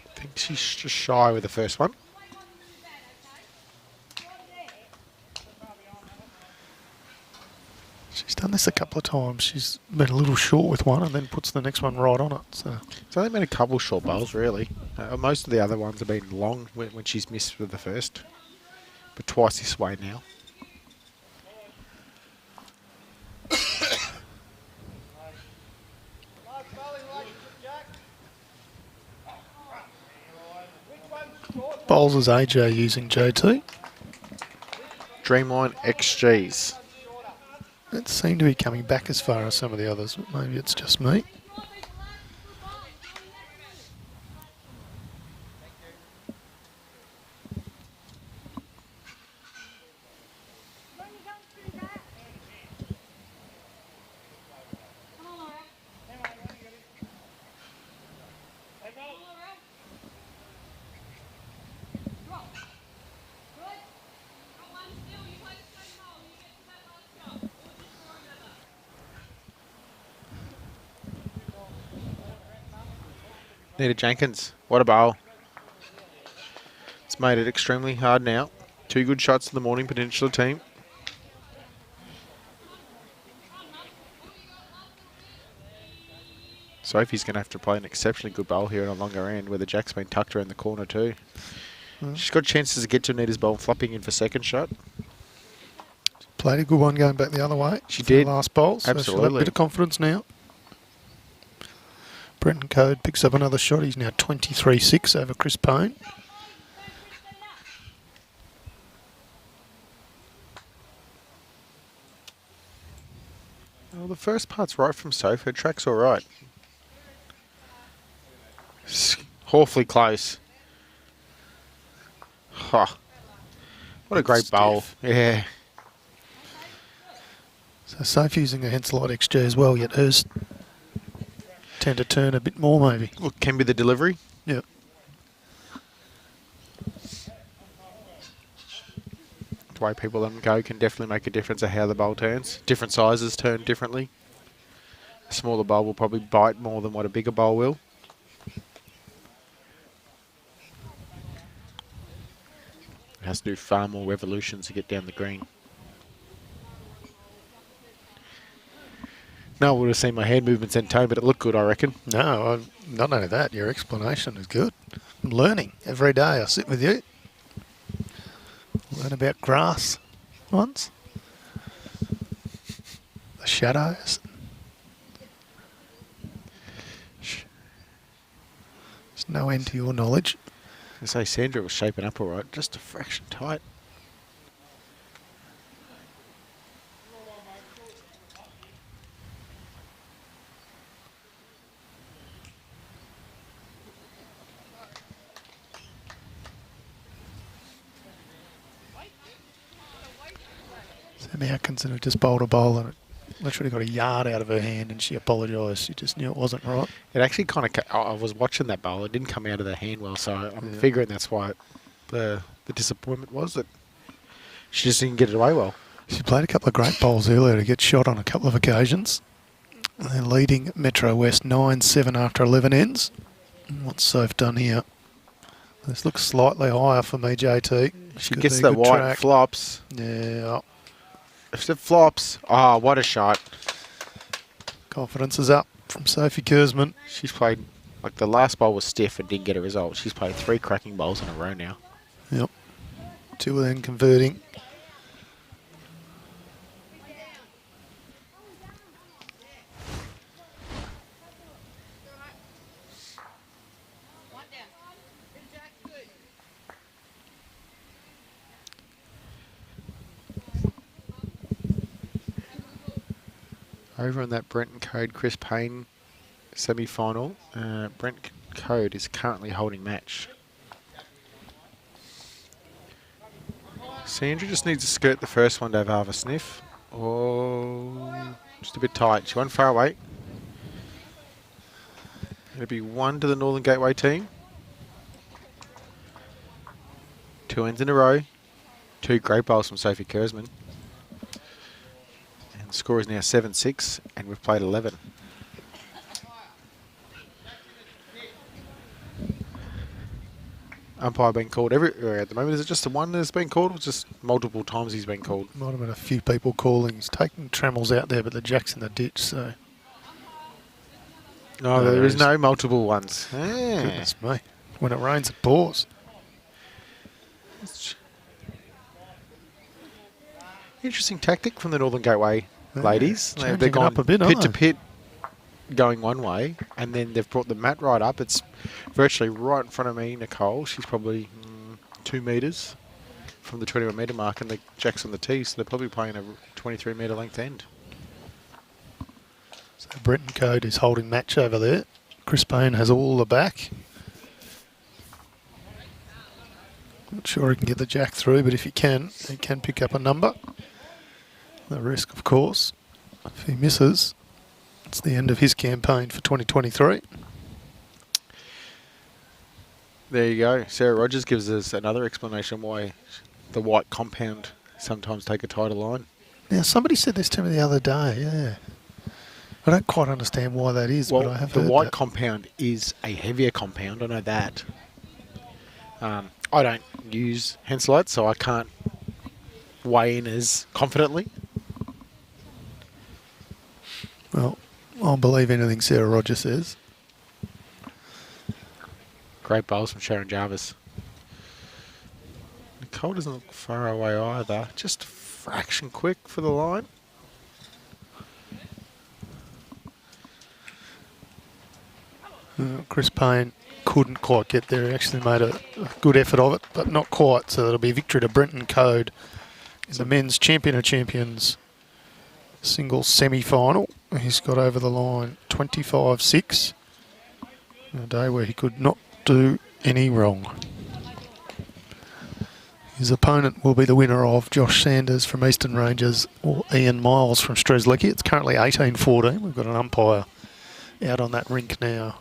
B: I think she's just shy with the first one.
A: She's done this a couple of times. She's been a little short with one and then puts the next one right on it. So
B: It's only been a couple short bowls, really. Most of the other ones have been long when she's missed with the first. But twice this way now.
A: bowls is AJ using JT.
B: Dreamline XGs.
A: It seemed to be coming back as far as some of the others, but maybe it's just me.
B: Anita Jenkins. What a bowl. It's made it extremely hard now. 2 good shots in the morning, potential team. Sophie's going to have to play an exceptionally good bowl here on a longer end where the jack's been tucked around the corner too. She's got chances to get to Anita's bowl, flopping in for second shot.
A: Played a good one going back the other way.
B: She did.
A: The last bowl, so she'll have a bit of confidence now. Brenton Code picks up another shot. He's now 23-6 over Chris Payne.
B: Well, the first part's right from Sophie. Her track's all right. Awfully close. Huh. What a great bowl. Yeah.
A: So Sophie using against a light XG as well, yet hers tend to turn a bit more maybe.
B: Well, can be the delivery.
A: Yeah.
B: The way people let them go can definitely make a difference of how the bowl turns. Different sizes turn differently. A smaller bowl will probably bite more than what a bigger bowl will. It has to do far more revolutions to get down the green. No, I would have seen my hand movements and tone, but it looked good, I reckon.
A: No, not only that, your explanation is good. I'm learning every day. I sit with you. Learn about grass once. The shadows. There's no end to your knowledge.
B: I say Sandra was shaping up all right, just a fraction tight.
A: Sammy Atkinson had just bowled a bowl and it literally got a yard out of her hand and she apologised. She just knew it wasn't right.
B: It actually kind of, I was watching that bowl, it didn't come out of the hand well, so I'm figuring that's why the disappointment was that she just didn't get it away well.
A: She played a couple of great bowls earlier to get shot on a couple of occasions. And they're leading Metro West 9-7 after 11 ends. And what's Soph done here? This looks slightly higher for me, JT.
B: She gets that white track. Flops.
A: Yeah.
B: If it flops, oh, what a shot.
A: Confidence is up from Sophie Kurzman.
B: She's played, like the last bowl was stiff and didn't get a result. She's played 3 cracking bowls in a row now.
A: Yep. 2 of them converting.
B: Over in that Brenton Code Chris Payne semi-final, Brent Code is currently holding match. Sandra just needs to skirt the first one to have half a sniff. Oh, just a bit tight. She went far away. It'll be 1 to the Northern Gateway team. 2 ends in a row. 2 great bowls from Sophie Kurzman. The score is now 7-6, and we've played 11. Umpire being called everywhere at the moment. Is it just the one that's been called, or just multiple times he's been called?
A: Might have been a few people calling. He's taking Trammels out there, but the jack's in the ditch, so...
B: No, there is no multiple ones. Ah.
A: Goodness me. When it rains, it pours.
B: Interesting tactic from the Northern Gateway ladies. They've gone
A: up a bit,
B: pit to pit going one way, and then they've brought the mat right up. It's virtually right in front of me, Nicholle. She's probably 2 metres from the 21 metre mark, and the jack's on the tee, so they're probably playing a 23 metre length end.
A: So Brenton Code is holding match over there. Chris Payne has all the back. Not sure he can get the jack through, but if he can pick up a number. The risk, of course, if he misses, it's the end of his campaign for 2023.
B: There you go. Sarah Rogers gives us another explanation why the white compound sometimes take a tighter line.
A: Now, somebody said this to me the other day, yeah. I don't quite understand why that is,
B: Well,
A: but I have
B: the
A: heard
B: white
A: that.
B: compound is a heavier compound. I know that. I don't use Henselite, so I can't weigh in as confidently.
A: Well, I'll believe anything Sarah Roger says.
B: Great bowls from Sharon Jarvis. Nicholle doesn't look far away either. Just a fraction quick for the line.
A: Chris Payne couldn't quite get there. He actually made a good effort of it, but not quite. So that'll be victory to Brenton Code in the men's champion of champions singles semi-final. He's got over the line 25-6. A day where he could not do any wrong. His opponent will be the winner of Josh Sanders from Eastern Rangers or Ian Miles from Strzelecki. It's currently 18-14. We've got an umpire out on that rink now.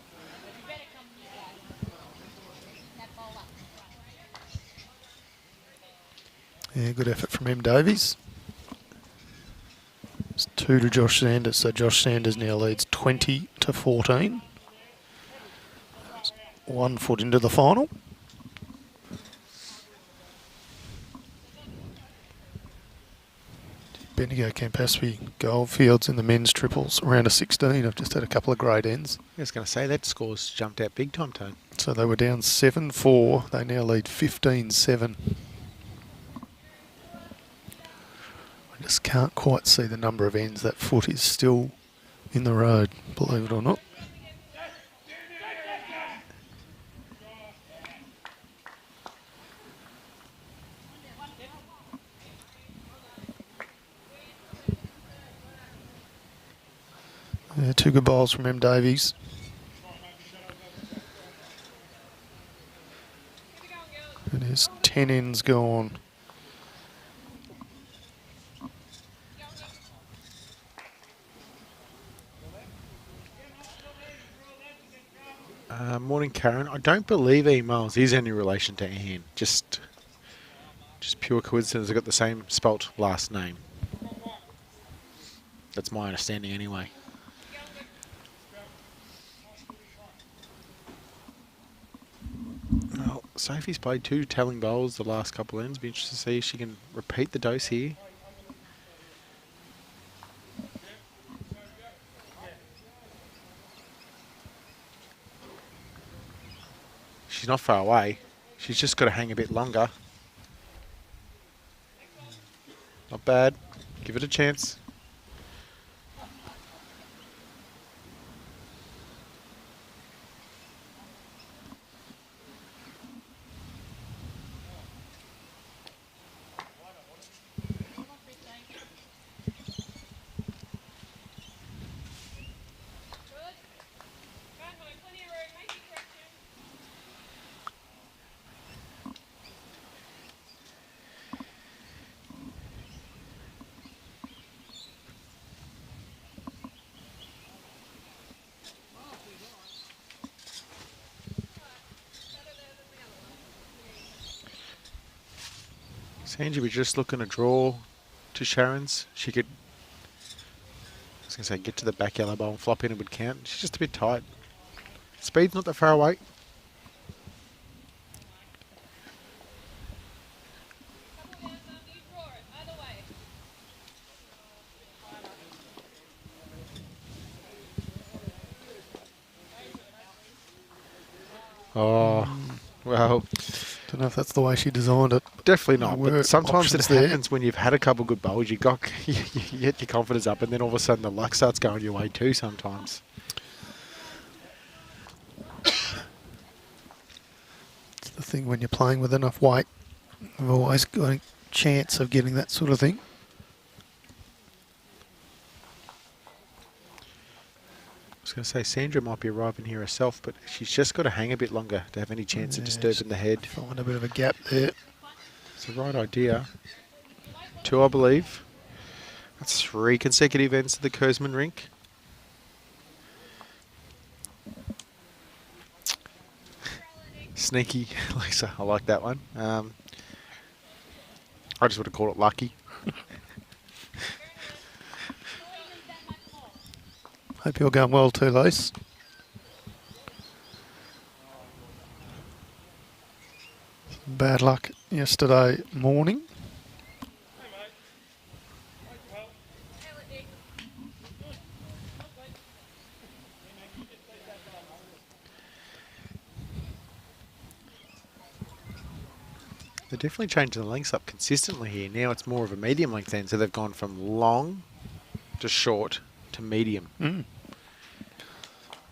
A: Yeah, good effort from him, Davies. It's 2 to Josh Sanders, so Josh Sanders now leads 20-14. 1 foot into the final. Bendigo Campaspe Goldfields in the men's triples, round of 16. I've just had a couple of great ends.
B: I was going to say that score's jumped out big time, Tone.
A: So they were down 7-4. They now lead 15-7. I just can't quite see the number of ends. That foot is still in the road, believe it or not. Yeah, 2 good bowls from M. Davies. And there's 10 ends gone.
B: Morning, Karen. I don't believe emails is any relation to Anne. Just pure coincidence. They've got the same spelt last name. That's my understanding anyway. Well, Sophie's played 2 telling bowls the last couple ends. Be interested to see if she can repeat the dose here. She's not far away. She's just got to hang a bit longer. Not bad. Give it a chance. Sandra, we're just looking to draw to Sharon's. She could, I was going to say, get to the back yellow bowl and flop in, it would count. She's just a bit tight. Speed's not that far away. Oh, well.
A: Don't know if that's the way she designed it.
B: Definitely not. But sometimes it happens
A: there.
B: when you've had a couple good bowls. You get your confidence up, and then all of a sudden the luck starts going your way too. Sometimes.
A: It's the thing when you're playing with enough weight. You've always got a chance of getting that sort of thing.
B: I was going to say Sandra might be arriving here herself, but she's just got to hang a bit longer to have any chance of disturbing the head.
A: Find a bit of a gap there.
B: It's the right idea. 2, I believe. That's 3 consecutive ends to the Kurzman rink. Sneaky, Lisa. I like that one. I just would have called it lucky.
A: Hope you're going well too, Lace. Bad luck yesterday morning.
B: They're definitely changing the lengths up consistently here. Now it's more of a medium length end, so they've gone from long to short to medium.
A: Mm.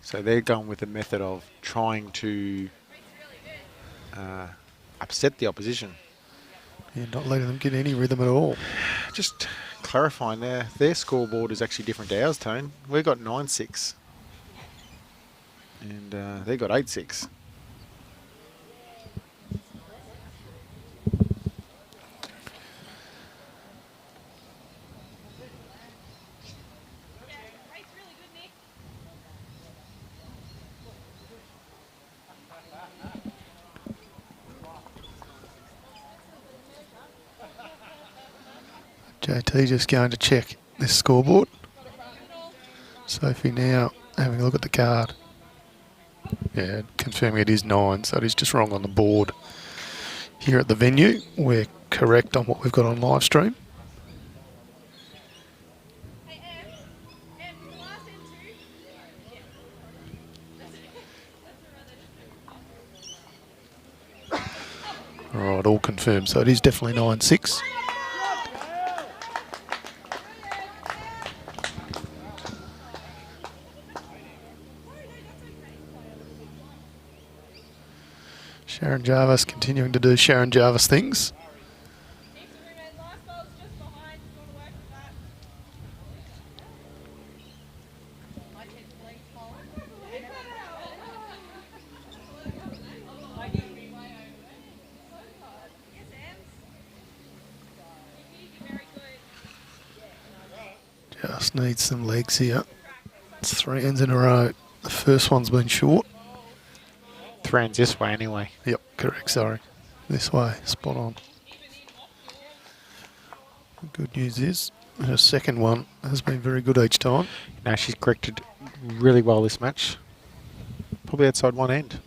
B: So they're going with the method of trying to upset the opposition.
A: Yeah, not letting them get any rhythm at all.
B: Just clarifying, their scoreboard is actually different to ours, Tone. We've got 9-6. And they've got 8-6.
A: JT just going to check this scoreboard. Sophie now having a look at the card. Yeah, confirming it is 9, so it is just wrong on the board. Here at the venue, we're correct on what we've got on live stream. All right, all confirmed, so it is definitely 9-6. Sharon Jarvis continuing to do Sharon Jarvis things. Just needs some legs here. It's 3 ends in a row. The first one's been short.
B: 3 ends this way anyway.
A: Yep, correct, sorry. This way, spot on. The good news is her second one has been very good each time.
B: No, she's corrected really well this match. Probably outside one end.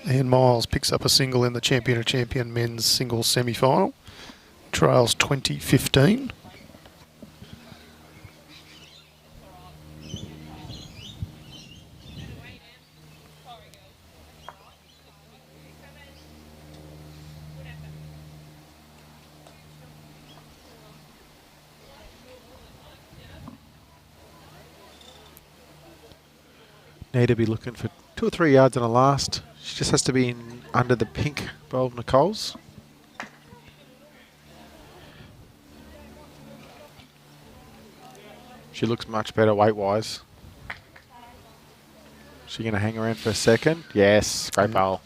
A: Ian Miles picks up a single in the Champion of Champion men's singles semi-final. Trails 20-15.
B: Need to be looking for 2 or 3 yards on a last. She just has to be in under the pink bowl of Nichole's. She looks much better weight-wise. She going to hang around for a second? Yes, great bowl.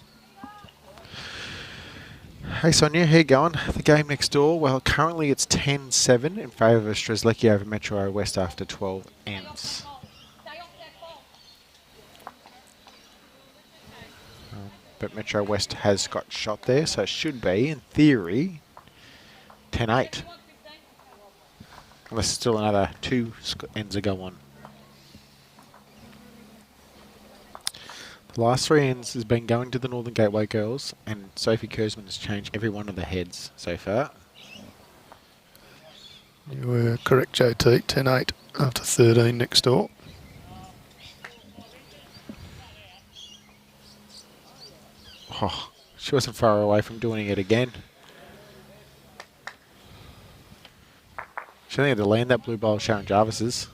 B: Hey Sonia, how you going? The game next door, well currently it's 10-7 in favour of Strzelecki over Metro West after 12 ends. But Metro West has got shot there, so it should be, in theory, 10-8. Unless still another 2 ends to go on. The last 3 ends has been going to the Northern Gateway girls, and Sophie Kurzman has changed every one of the heads so far.
A: You were correct, JT. 10-8 after 13 next door.
B: Oh, she wasn't far away from doing it again. She only had to land that blue bowl Sharon Jarvis's.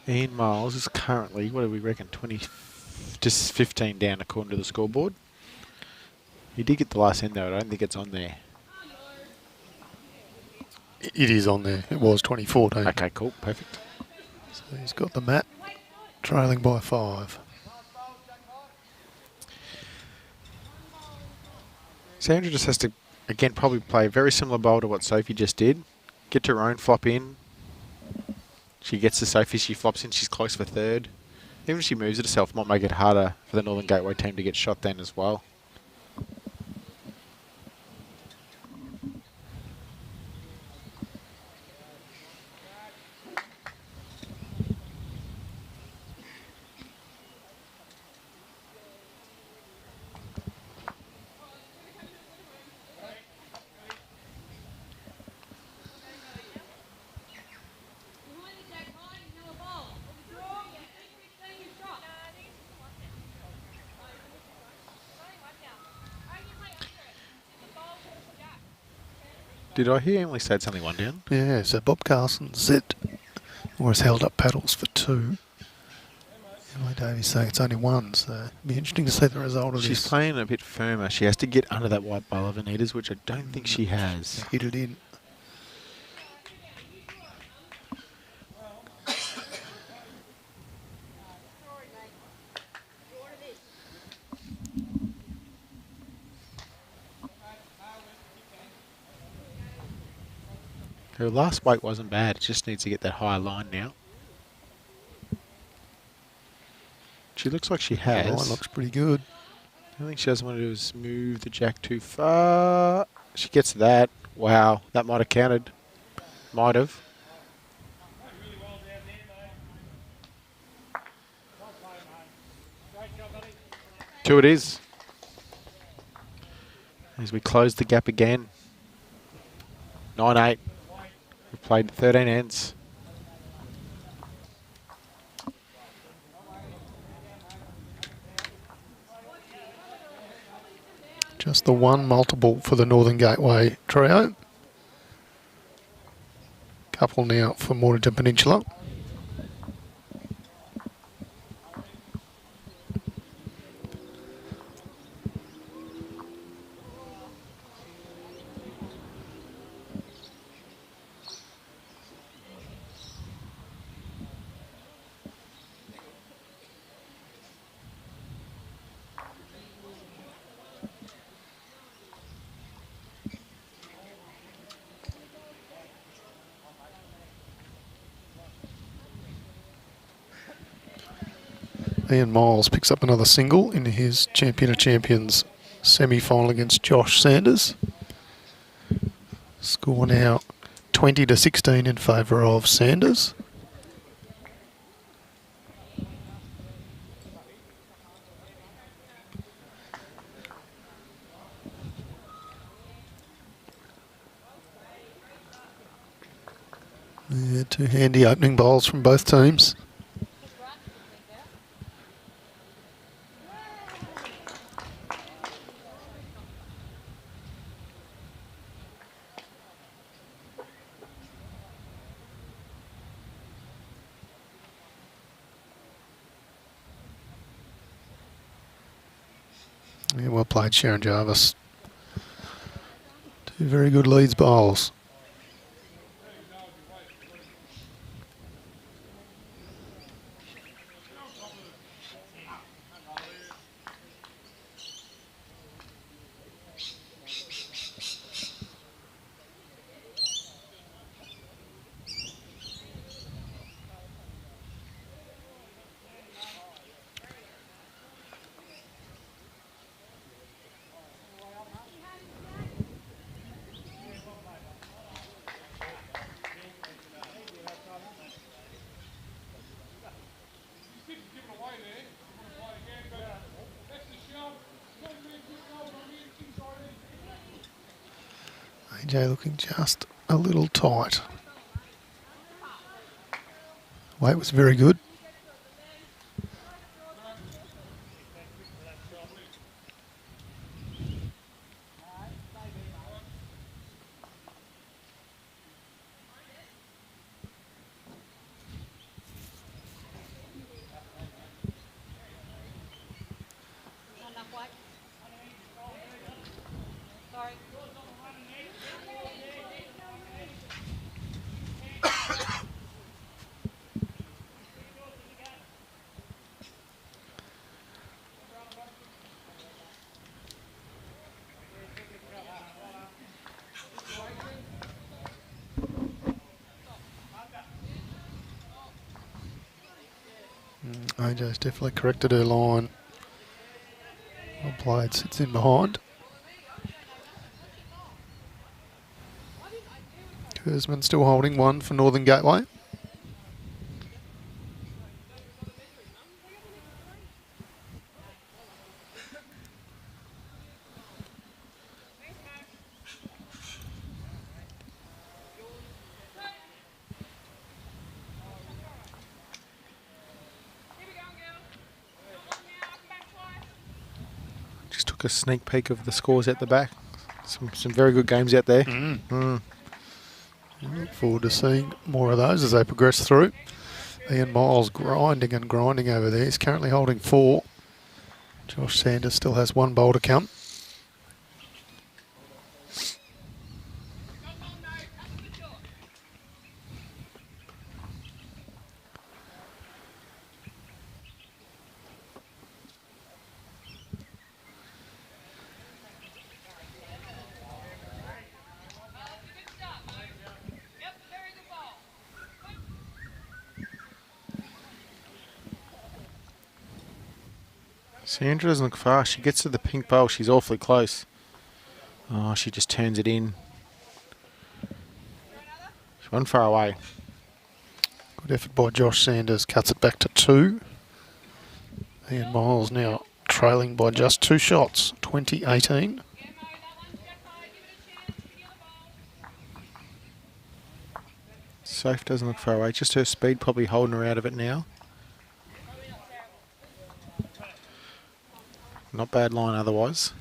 B: Ian Miles is currently, what do we reckon, 20, just 15 down according to the scoreboard. He did get the last end though, I don't think it's on there.
A: It is on there. It was 2014.
B: Okay, cool, perfect.
A: So he's got the mat, trailing by 5.
B: Sandra just has to, again, probably play a very similar bowl to what Sophie just did. Get to her own, flop in. She gets to Sophie, she flops in, she's close for third. Even if she moves it herself, it might make it harder for the Northern Gateway team to get shot then as well. Did I hear Emilee said something one down?
A: Yeah, so Bob Carson said, or has held up paddles for 2. Emilee Davies saying it's only 1, so it'll be interesting to see the result of this.
B: She's playing a bit firmer. She has to get under that white ball of Anita's, which I don't think she has.
A: Hit it in.
B: Her last weight wasn't bad. It just needs to get that higher line now. She looks like she has.
A: The line looks pretty good.
B: The only thing she doesn't want to do is move the jack too far. She gets that. Wow, that might have counted. Might have. Two it is. As we close the gap again. 9-8. We've played 13 ends.
A: Just the 1 multiple for the Northern Gateway trio. Couple now for Mornington Peninsula. Ian Miles picks up another single in his Champion of Champions semi-final against Josh Sanders. Score now 20-16 in favour of Sanders. Yeah, 2 handy opening bowls from both teams. Yeah, well played, Sharon Jarvis. 2 very good leads bowls. AJ looking just a little tight. Weight was very good. AJ's definitely corrected her line. Well played, sits in behind. Kurzman still holding one for Northern Gateway.
B: Just took a sneak peek of the scores at the back. Some very good games out there.
A: Look forward to seeing more of those as they progress through. Ian Miles grinding and grinding over there. He's currently holding 4. Josh Sanders still has 1 bowl to come.
B: Sandra doesn't look far. She gets to the pink bowl. She's awfully close. Oh, she just turns it in. She went far away.
A: Good effort by Josh Sanders. Cuts it back to 2. Ian Miles now trailing by just 2 shots. 20-18.
B: Sophie doesn't look far away. Just her speed probably holding her out of it now. Not bad line otherwise.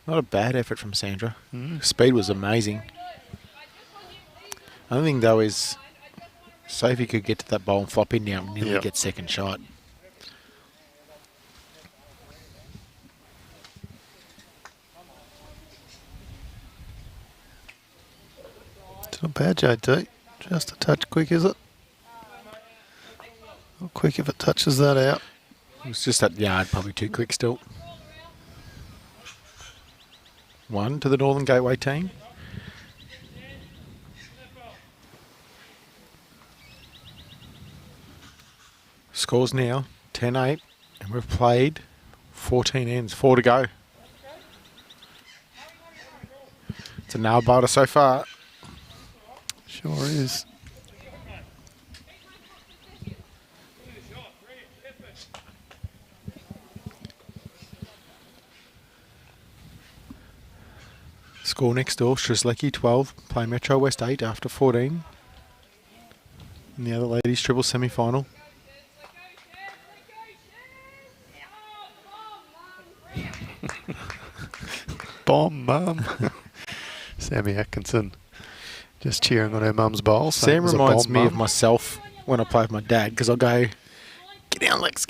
B: Not a bad effort from Sandra. Speed was amazing. The only thing though is Sophie could get to that bowl and flop in now and nearly get second shot.
A: It's not bad, JT. Just a touch quick, is it? Not quick if it touches that out.
B: It was just that yard, probably too quick still. 1 to the Northern Gateway team. Scores now 10-8, and we've played 14 ends, 4 to go. It's a nail biter so far.
A: Sure is.
B: Score next door, Strzelecki 12, play Metro West 8 after 14. And the other ladies triple semi-final.
A: Bomb, Mum. Sammy Atkinson just cheering on her mum's bowl.
B: Sam reminds me of myself when I play with my dad, because I'll go, get down Lex,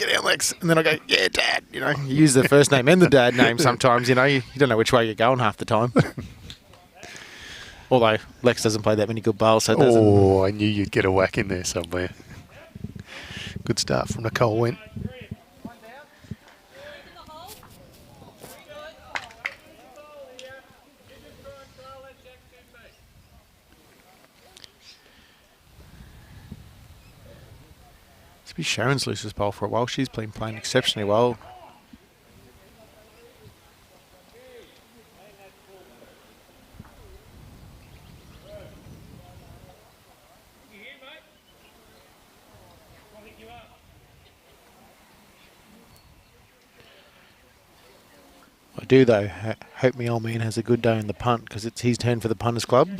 B: and then I go, yeah, Dad. You know, you use the first name and the dad name sometimes, you know, you don't know which way you're going half the time. Although Lex doesn't play that many good bowls, so it doesn't.
A: Oh, I knew you'd get a whack in there somewhere. Good start from Nicholle Wendt.
B: It's been Sharon's loosest bowl for a while. She's been playing exceptionally well. I do, though, hope my old man has a good day in the punt, because it's his turn for the punters club.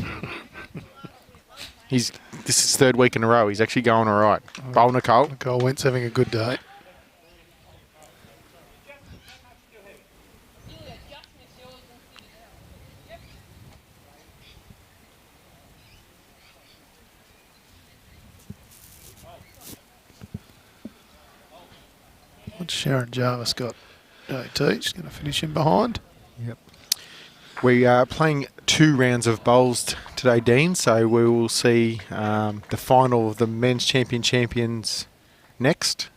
B: This is 3rd week in a row. He's actually going all right. Bowl Nicholle.
A: Nicholle Wendt's having a good day. What's Sharon Jarvis got? JT, she's going to finish in behind.
B: Yep. We are playing 2 rounds of bowls today, Dean, so we will see the final of the men's champions next,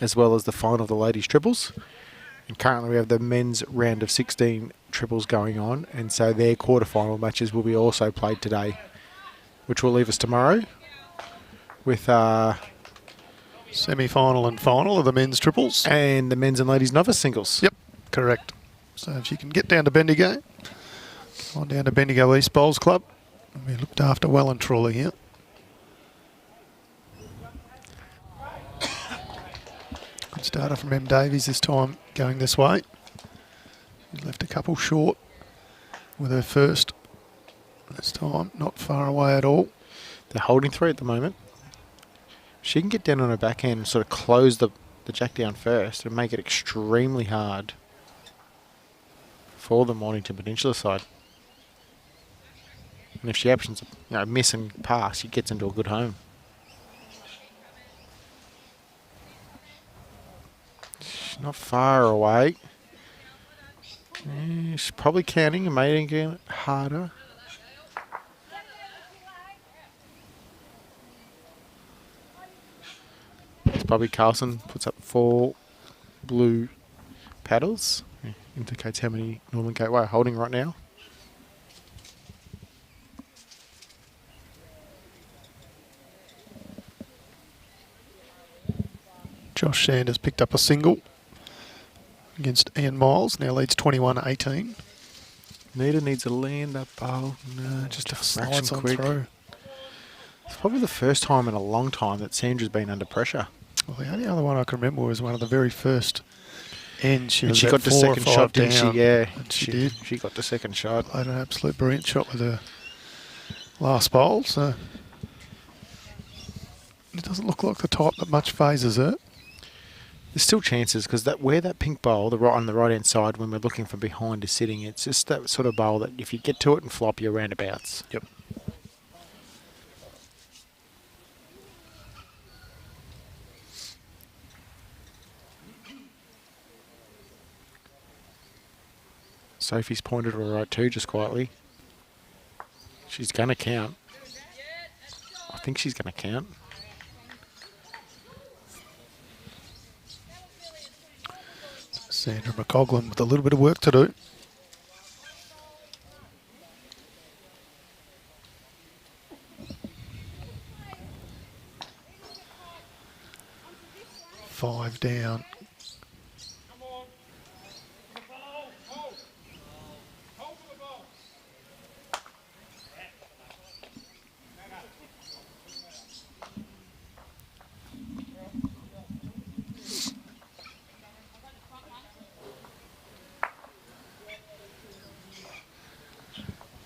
B: as well as the final of the ladies' triples. And currently we have the men's round of 16 triples going on, and so their quarterfinal matches will be also played today, which will leave us tomorrow with
A: semi-final and final of the men's triples.
B: And the men's and ladies' novice singles.
A: Yep, correct. So if you can get down to Bendigo, on down to Bendigo East Bowls Club. We looked after well and truly here. Good starter from M. Davies this time going this way. She left a couple short with her first this time, not far away at all.
B: They're holding 3 at the moment. She can get down on her backhand and sort of close the jack down first and make it extremely hard for the Mornington Peninsula side. And if she happens to miss and pass, she gets into a good home. She's not far away. Yeah, she's probably counting and making it harder. As Bobby Carlson puts up 4 blue paddles. Indicates how many Northern Gateway are holding right now.
A: Josh Sanders picked up a single against Ian Miles, now leads 21-18.
B: Anita needs to land that bowl. No, just a fraction
A: slides on
B: quick.
A: through.
B: It's probably the first time in a long time that Sandra's been under pressure.
A: Well, the only other one I can remember was one of the very first ends. She
B: got the second shot, didn't she? Yeah,
A: she did.
B: She got the second shot.
A: Played an absolute brilliant shot with her last bowl. So it doesn't look like the type that much phases her.
B: There's still chances because where that pink bowl, on the right hand side, when we're looking from behind, is sitting. It's just that sort of bowl that if you get to it and flop, you're roundabouts.
A: Yep.
B: Sophie's pointed her right too, just quietly. She's going to count. I think she's going to count.
A: Sandra McColgan with a little bit of work to do. Five down.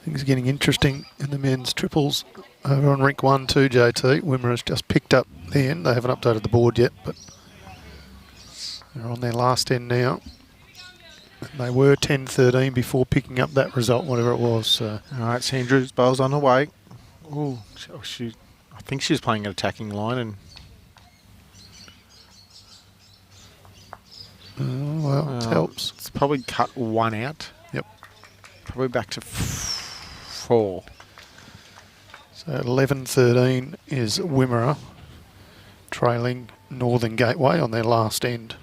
A: Things are getting interesting in the men's triples over on rink 1 too, JT. Wimmera's just picked up the end. They haven't updated the board yet, but they're on their last end now. And they were 10-13 before picking up that result, whatever it was. So.
B: All right, Sandra's bowl's on the way. Ooh, I think she's playing an attacking line and.
A: Well, it helps.
B: It's probably cut 1 out.
A: Yep.
B: Probably back to 4.
A: So 11-13 is Wimmera trailing Northern Gateway on their last end.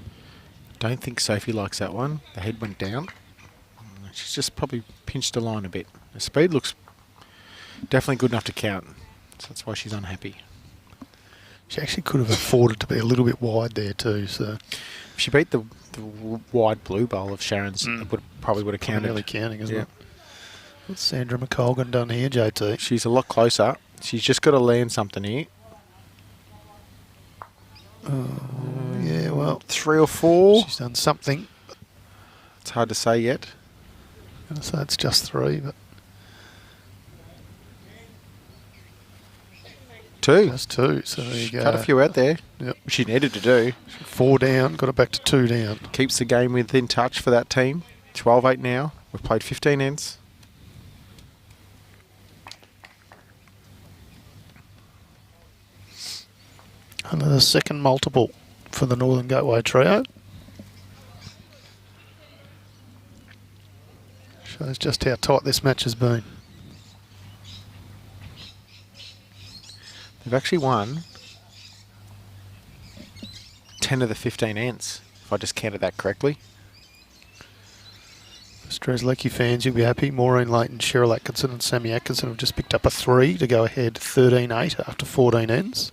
B: Don't think Sophie likes that one. The head went down. She's just probably pinched the line a bit. The speed looks definitely good enough to count. So that's why she's unhappy.
A: She actually could have afforded to be a little bit wide there too. So
B: if she beat the wide blue bowl of Sharon's, it probably would have counted.
A: Nearly counting, isn't it? What's Sandra McColgan done here, JT?
B: She's a lot closer. She's just got to land something here.
A: Yeah, well,
B: 3 or 4.
A: She's done something.
B: It's hard to say yet.
A: I'm going to say it's just 3, but
B: 2.
A: Just 2. So there you go.
B: Cut a few out there.
A: Yep.
B: Which she needed to do.
A: 4 down, got it back to 2 down.
B: Keeps the game within touch for that team. 12-8 now. We've played 15 ends.
A: And the second multiple for the Northern Gateway trio. Shows just how tight this match has been.
B: They've actually won 10 of the 15 ends, if I just counted that correctly.
A: Strzelecki fans, you'll be happy. Maureen Leighton, Cheryl Atkinson and Sammy Atkinson have just picked up a 3 to go ahead 13-8 after 14 ends.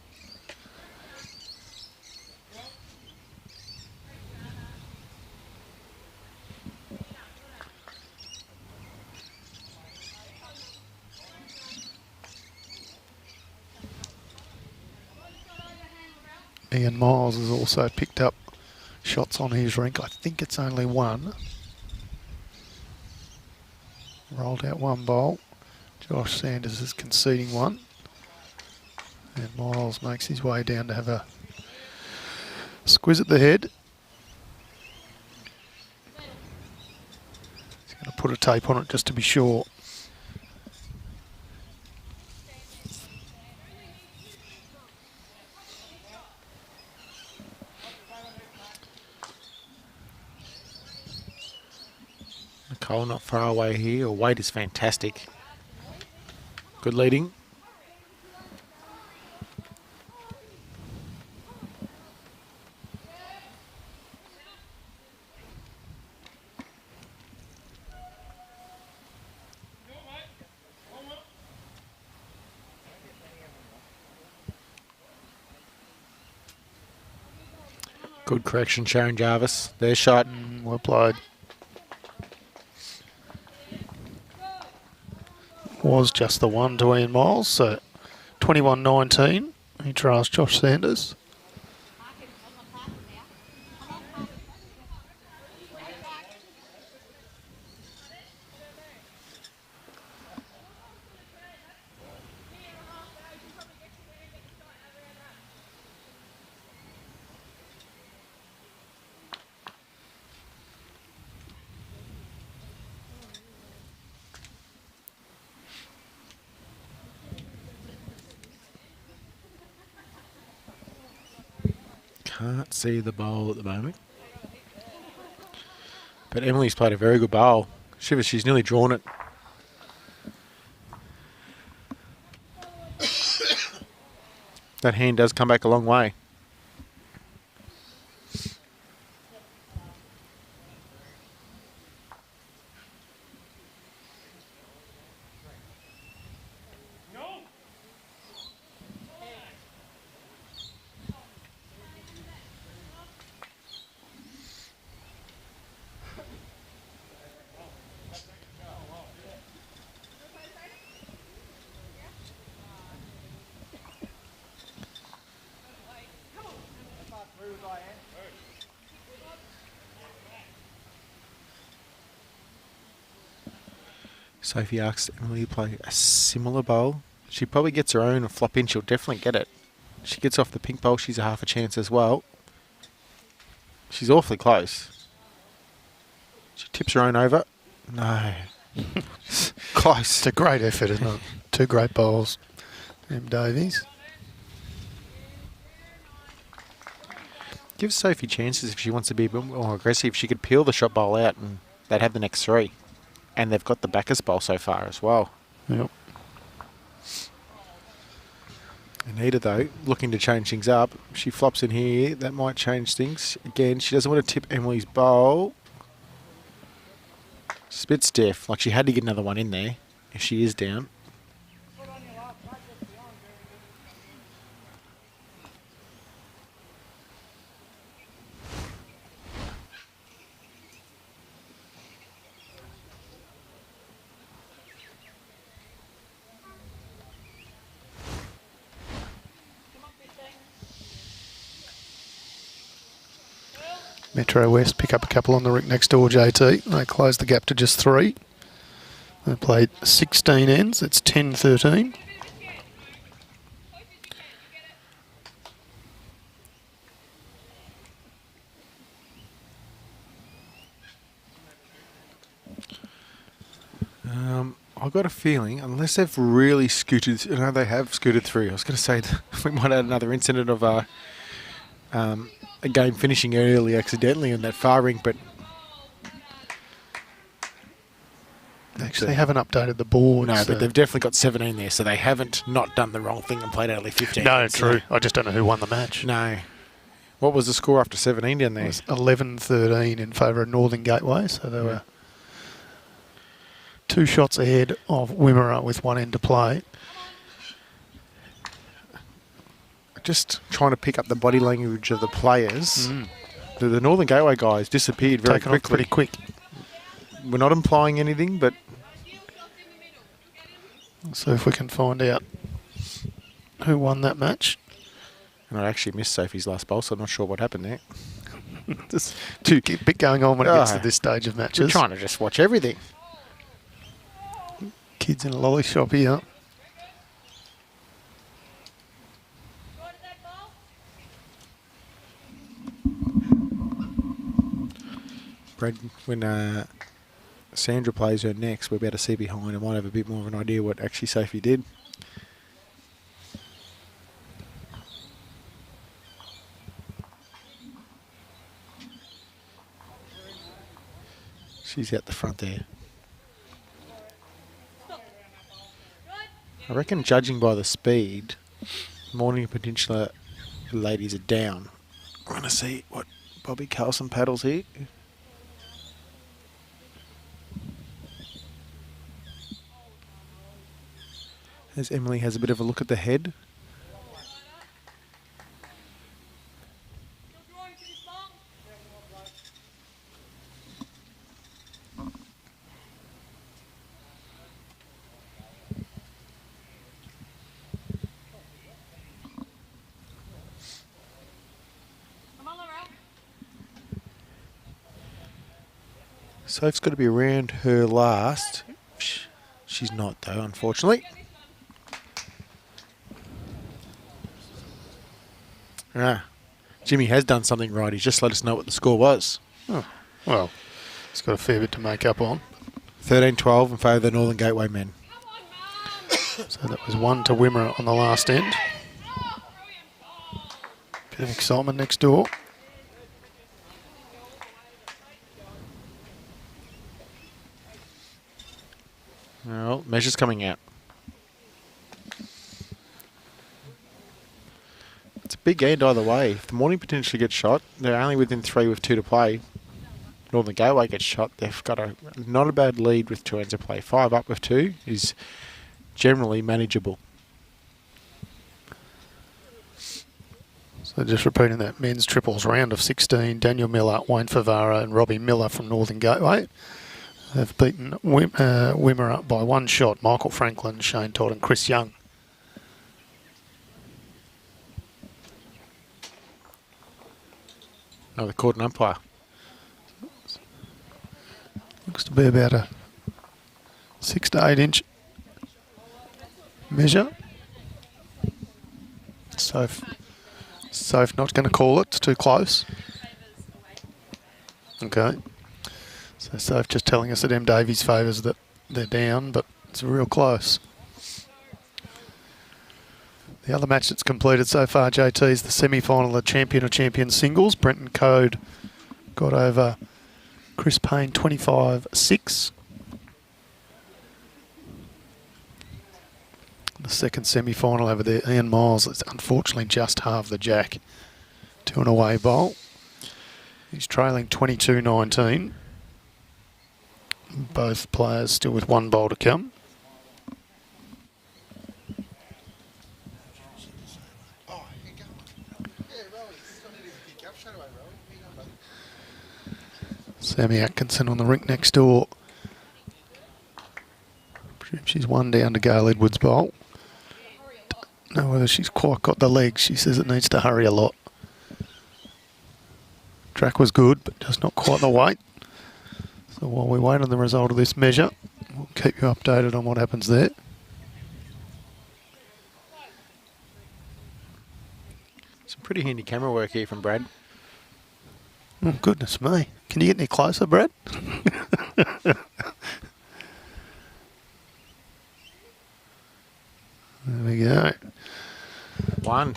A: Ian Miles has also picked up shots on his rink. I think it's only one. Rolled out one bowl. Josh Sanders is conceding one. And Miles makes his way down to have a squiz at the head. He's going to put a tape on it just to be sure.
B: Nicholle not far away here. Weight is fantastic. Good leading. Good correction, Sharon Jarvis. Their shot.
A: Well played. Was just the one to Ian Miles, so 21-19. He trails Josh Sanders.
B: Can't see the bowl at the moment. But Emilee's played a very good bowl. Shivers, she's nearly drawn it. That hand does come back a long way. Sophie asks Emilee to play a similar bowl. She probably gets her own and flop in. She'll definitely get it. She gets off the pink bowl. She's a half a chance as well. She's awfully close. She tips her own over. No. Close.
A: It's a great effort, isn't it? Two great bowls. Davies.
B: Gives Sophie chances if she wants to be a bit more aggressive. She could peel the shot bowl out and they'd have the next 3. And they've got the Bacchus bowl so far as well.
A: Yep.
B: Anita, though, looking to change things up. She flops in here. That might change things. Again, she doesn't want to tip Emilee's bowl. She's a bit stiff. Like she had to get another one in there if she is down.
A: Metro West pick up a couple on the rink next door, JT. They close the gap to just 3. They played 16 ends. It's 10-13.
B: I've got a feeling, unless they've really scooted, no, they have scooted through. I was going to say we might have another incident of a game finishing early accidentally in that far rink, but
A: They haven't updated the board.
B: No,
A: so.
B: but they've definitely got 17 there, so they haven't not done the wrong thing and played only 15.
A: No,
B: so.
A: true. I just don't know who won the match.
B: No. What was the score after 17 down there?
A: It was 11-13 in favour of Northern Gateway, so they were 2 shots ahead of Wimmera with 1 end to play.
B: Just trying to pick up the body language of the players. The Northern Gateway guys disappeared very
A: Taken off
B: quickly.
A: pretty quick.
B: We're not implying anything, but...
A: So if we can find out who won that match.
B: And I actually missed Sophie's last bowl, so I'm not sure what happened there.
A: There's a bit going on when it gets to this stage of matches.
B: We're trying to just watch everything.
A: Kids in a lolly shop here.
B: Brad, when Sandra plays her next, we're about to see behind and might have a bit more of an idea what actually Sophie did. She's out the front there. I reckon, judging by the speed, Morning Peninsula ladies are down. We're going to see what Bobby Carlson paddles here. As Emilee has a bit of a look at the head. Soph's got to be around her last. She's not though, unfortunately. Jimmy has done something right. He's just let us know what the score was.
A: Oh, well, he's got a fair bit to make up on.
B: 13-12 in favour of the Northern Gateway men.
A: So that was 1 to Wimmera on the last end. Bit of excitement next door.
B: Well, measures coming out. It's a big end either way. If the Morning potentially gets shot, they're only within 3 with 2 to play. Northern Gateway gets shot, they've got not a bad lead with 2 ends to play. 5 up with 2 is generally manageable.
A: So just repeating that men's triples round of 16, Daniel Miller, Wayne Favara and Robbie Miller from Northern Gateway. They've beaten Wimmera by 1 shot. Michael Franklin, Shane Todd and Chris Young.
B: Another court and umpire.
A: Looks to be about a 6 to 8 inch measure. Soph not going to call it. It's too close. Okay. So Soph just telling us that M. Davies favours that they're down, but it's real close. The other match that's completed so far, JT, is the semi-final of Champion of Champions singles. Brenton Code got over Chris Payne 25-6. The second semi-final over there, Ian Miles, it's unfortunately just half the jack to an away bowl. He's trailing 22-19. Both players still with 1 bowl to come. Sammy Atkinson on the rink next door. Presume she's 1 down to Gail Edwards' bowl. Don't know whether she's quite got the legs. She says it needs to hurry a lot. Track was good, but just not quite the weight. So while we wait on the result of this measure, we'll keep you updated on what happens there.
B: Some pretty handy camera work here from Brad.
A: Oh, goodness me. Can you get any closer, Brad? There we go.
B: 1.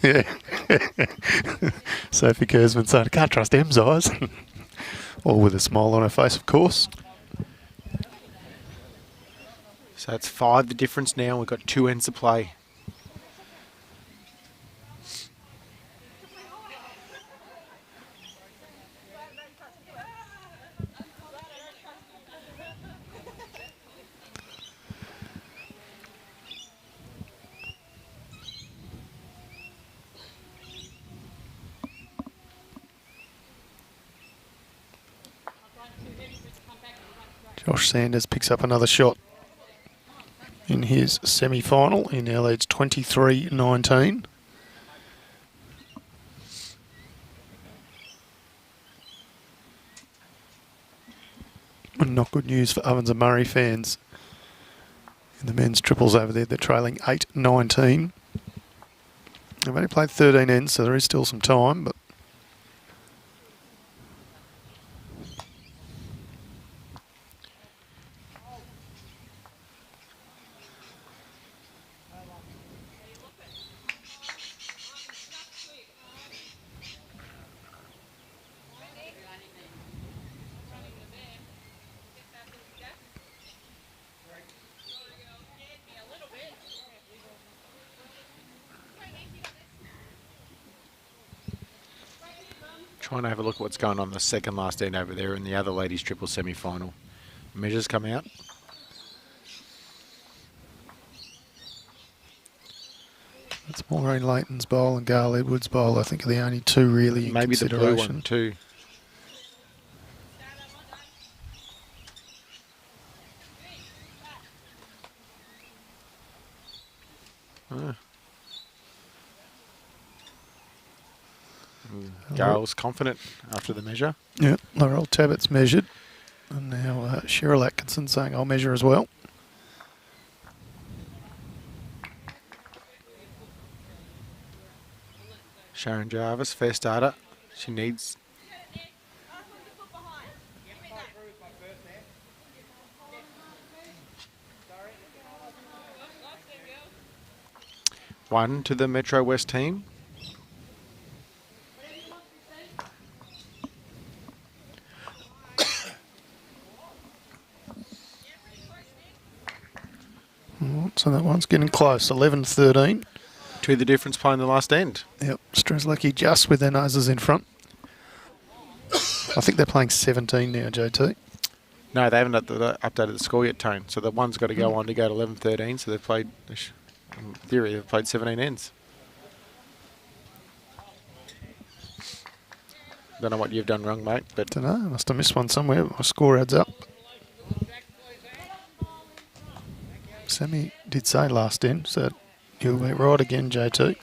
A: Yeah. Sophie Kurzman saying, I can't trust Em's eyes. All with a smile on her face, of course.
B: So it's 5 the difference now. We've got 2 ends to play.
A: Josh Sanders picks up another shot in his semi-final. He now leads 23-19. And not good news for Ovens and Murray fans. In the men's triples over there, they're trailing 8-19. They've only played 13 ends, so there is still some time, but
B: Trying to have a look at what's going on the second last end over there in the other ladies' triple semi-final. Measures come out.
A: it's Maureen Leighton's bowl and Gail Edwards' bowl, I think, are the only two really in
B: Maybe the
A: consideration.
B: blue one too. Gail's confident after the measure.
A: Yeah, Laurel Tabbitt's measured. And now Cheryl Atkinson saying, I'll measure as well.
B: Sharon Jarvis, fair starter. She needs... One to the Metro West team.
A: So that one's getting close, 11-13.
B: 2 the difference playing the last end.
A: Yep, Strzelecki just with their noses in front. I think they're playing 17 now, JT.
B: No, they haven't updated the score yet, Tone. So the one's got to go on to go to 11-13. So they've played, in theory, they've played 17 ends. Don't know what you've done wrong, mate, but
A: Don't know, must have missed one somewhere. My score adds up. Sammy did say last end, so you'll be right again, JT.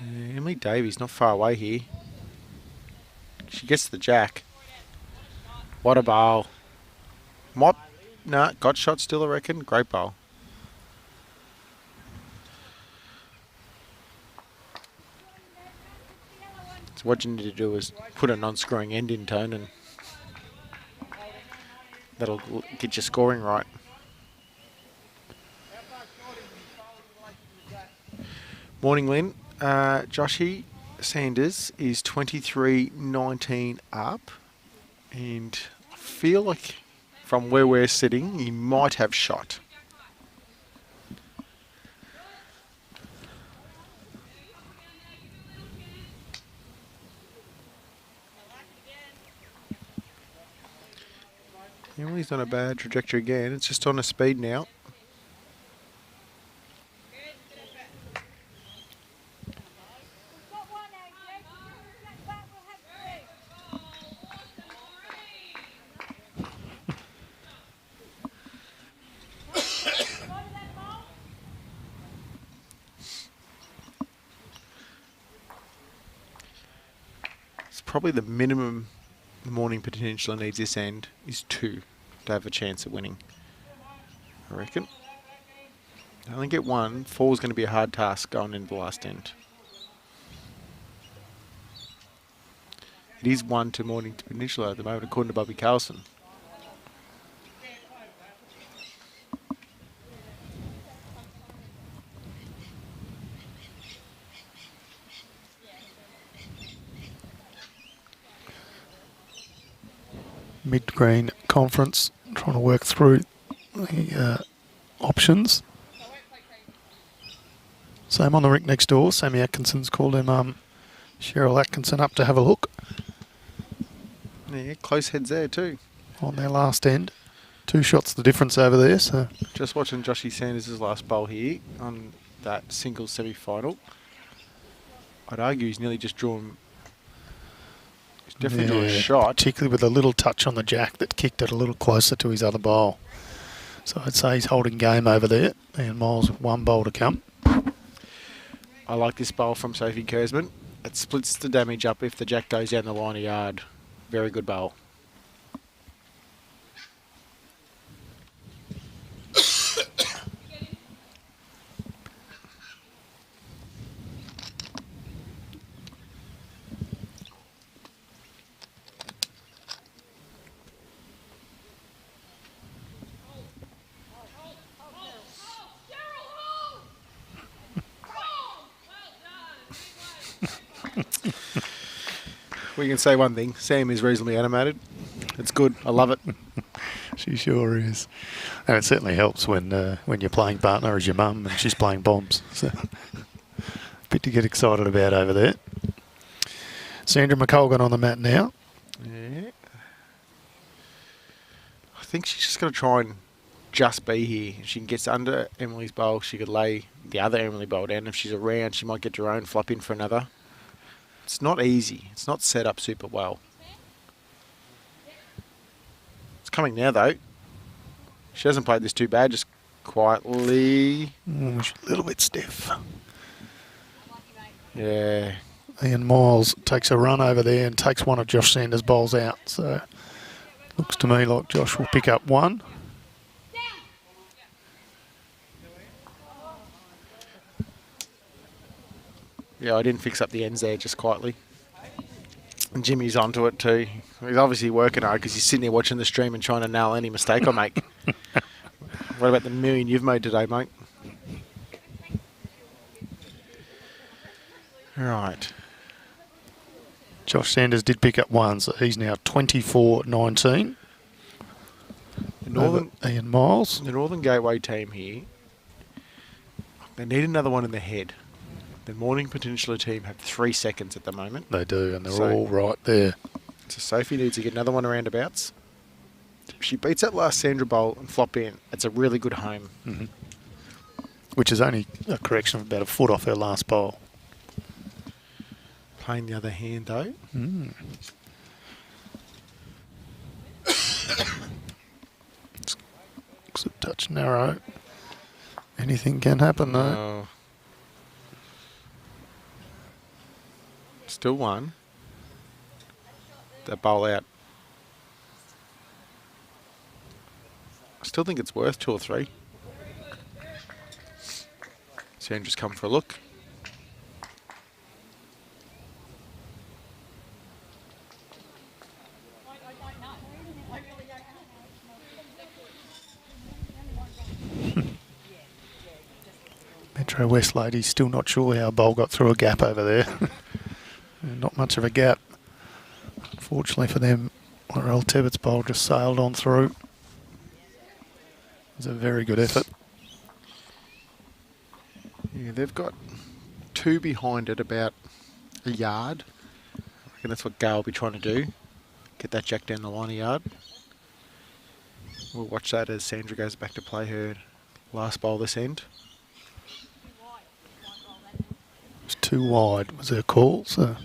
B: Emilee Davies not far away here. She gets the jack. What a bowl. Mop. Nah, got shot still, I reckon. Great bowl. So what you need to do is put a non-scoring end in, Tone, and that'll get your scoring right. Morning, Lynn. Joshy Sanders is 23-19 up, and I feel like from where we're sitting, he might have shot. Emilee's on a bad trajectory again. It's just on a speed now. Probably the minimum Morning potential needs this end is 2 to have a chance at winning, I reckon. I only get 1. 4 is going to be a hard task going into the last end. It is 1 to Morning to Peninsula at the moment, according to Bobby Carlson.
A: Mid-green conference, trying to work through the options. Same on the rink next door. Sammy Atkinson's called her mum, Cheryl Atkinson, up to have a look
B: Yeah, close heads there too.
A: on their last end. 2 shots the difference over there. So
B: Just watching Joshy Sanders' last bowl here on that singles semi-final. I'd argue he's nearly just drawn. He's definitely drawn a shot.
A: Particularly with a little touch on the jack that kicked it a little closer to his other bowl. So I'd say he's holding game over there. And Miles with 1 bowl to come.
B: I like this bowl from Sophie Kurzman. It splits the damage up if the jack goes down the line of yard. Very good bowl. We can say one thing. Sam is reasonably animated. It's good. I love it.
A: She sure is. And it certainly helps when your playing partner is your mum and she's playing bombs. So a bit to get excited about over there. Sandra McColgan on the mat now.
B: Yeah. I think she's just going to try and just be here. If she gets under Emilee's bowl, she could lay the other Emilee bowl down. If she's around, she might get her own flop in for another. It's not easy. It's not set up super well. It's coming now, though. She hasn't played this too bad, just quietly.
A: She's a little bit stiff.
B: Yeah.
A: Ian Miles takes a run over there and takes one of Josh Sanders' bowls out. So looks to me like Josh will pick up 1.
B: Yeah, I didn't fix up the ends there, just quietly. And Jimmy's onto it too. He's obviously working hard because he's sitting there watching the stream and trying to nail any mistake I make. What about the million you've made today, mate? Right.
A: Josh Sanders did pick up 1, so he's now 24-19. Ian Miles.
B: The Northern Gateway team here, they need another one in the head. The Morning Peninsula team have 3 seconds at the moment.
A: They do, and they're all right there.
B: So Sophie needs to get another one around abouts. If she beats that last Sandra bowl and flop in, it's a really good home.
A: Mm-hmm. Which is only a correction of about a foot off her last bowl.
B: Playing the other hand, though.
A: Mm. Looks a touch narrow. Anything can happen, though.
B: Still 1. That bowl out. I still think it's worth 2 or 3. Sandra's come for a look.
A: Metro West ladies still not sure how a bowl got through a gap over there. Not much of a gap. Unfortunately for them, Laurel Tebbett's bowl just sailed on through. It was a very good effort.
B: Yeah, they've got 2 behind it, about a yard. I reckon that's what Gail will be trying to do. Get that jack down the line of yard. We'll watch that as Sandra goes back to play her last bowl this end.
A: It's too wide was her call, so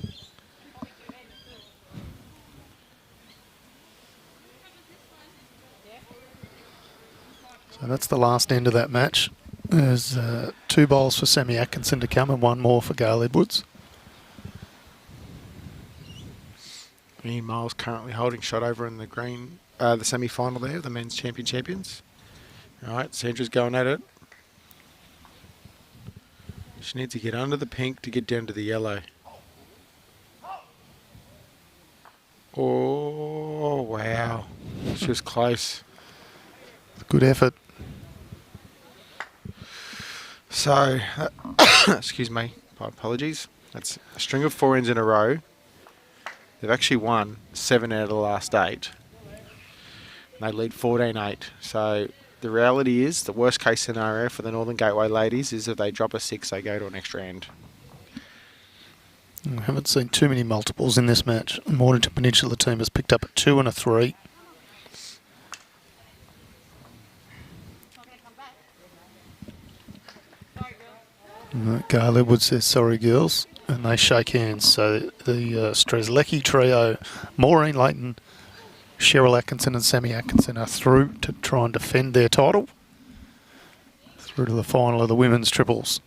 A: that's the last end of that match. There's 2 bowls for Sammy Atkinson to come and 1 more for Gail Edwards.
B: Ian Miles currently holding shot over in the green, the semi-final there, the men's champions. All right, Sandra's going at it. She needs to get under the pink to get down to the yellow. Oh, wow. She was close.
A: Good effort.
B: So, excuse me, my apologies. That's a string of 4 ends in a row. They've actually won 7 out of the last 8. They lead 14-8. So The reality is, the worst case scenario for the Northern Gateway ladies is if they drop a 6, they go to an extra end.
A: I haven't seen too many multiples in this match. The Mornington Peninsula team has picked up a 2 and a 3. Gail Edwards says, sorry girls, and they shake hands. So the Strzelecki trio, Maureen Leighton, Cheryl Atkinson and Sammy Atkinson are through to try and defend their title. Through to the final of the women's triples.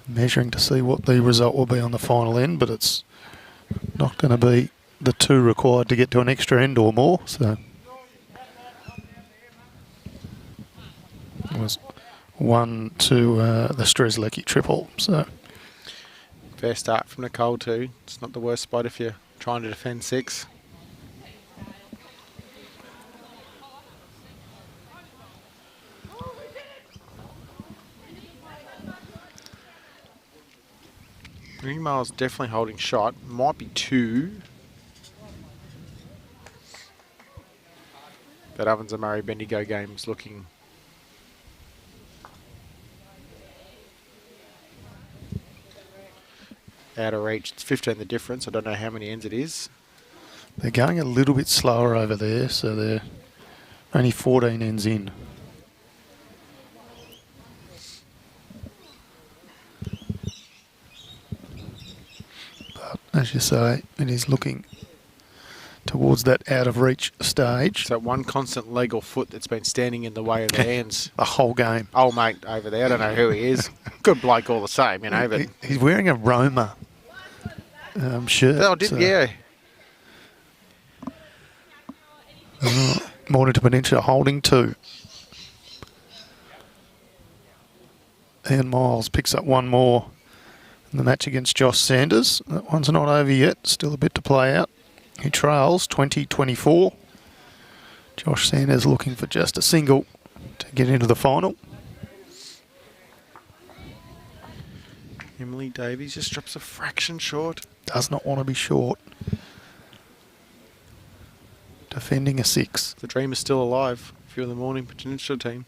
A: Measuring to see what the result will be on the final end, but it's not going to be the 2 required to get to an extra end or more. So it was 1 to the Strzelecki triple. So
B: fair start from Nicholle too. It's not the worst spot if you're trying to defend 6. Greenmail's definitely holding shot. Might be 2. That Ovens and Murray Bendigo game's looking out of reach. It's 15 the difference. I don't know how many ends it is.
A: They're going a little bit slower over there, so they're only 14 ends in. But as you say, it is looking towards that out of reach stage.
B: So one constant leg or foot that's been standing in the way of the ends.
A: The whole game.
B: Oh, mate, over there. I don't know who he is. Good bloke all the same, you know. But
A: He's wearing a Roma shirt.
B: Oh, yeah.
A: Mornington Peninsula holding 2. Ian Miles picks up 1 more in the match against Josh Sanders. That one's not over yet. Still a bit to play out. He trails 20-24. Josh Sanders looking for just a single to get into the final.
B: Emilee Davies just drops a fraction short.
A: Does not want to be short. Defending a 6.
B: The dream is still alive if you're the Mornington Peninsula team.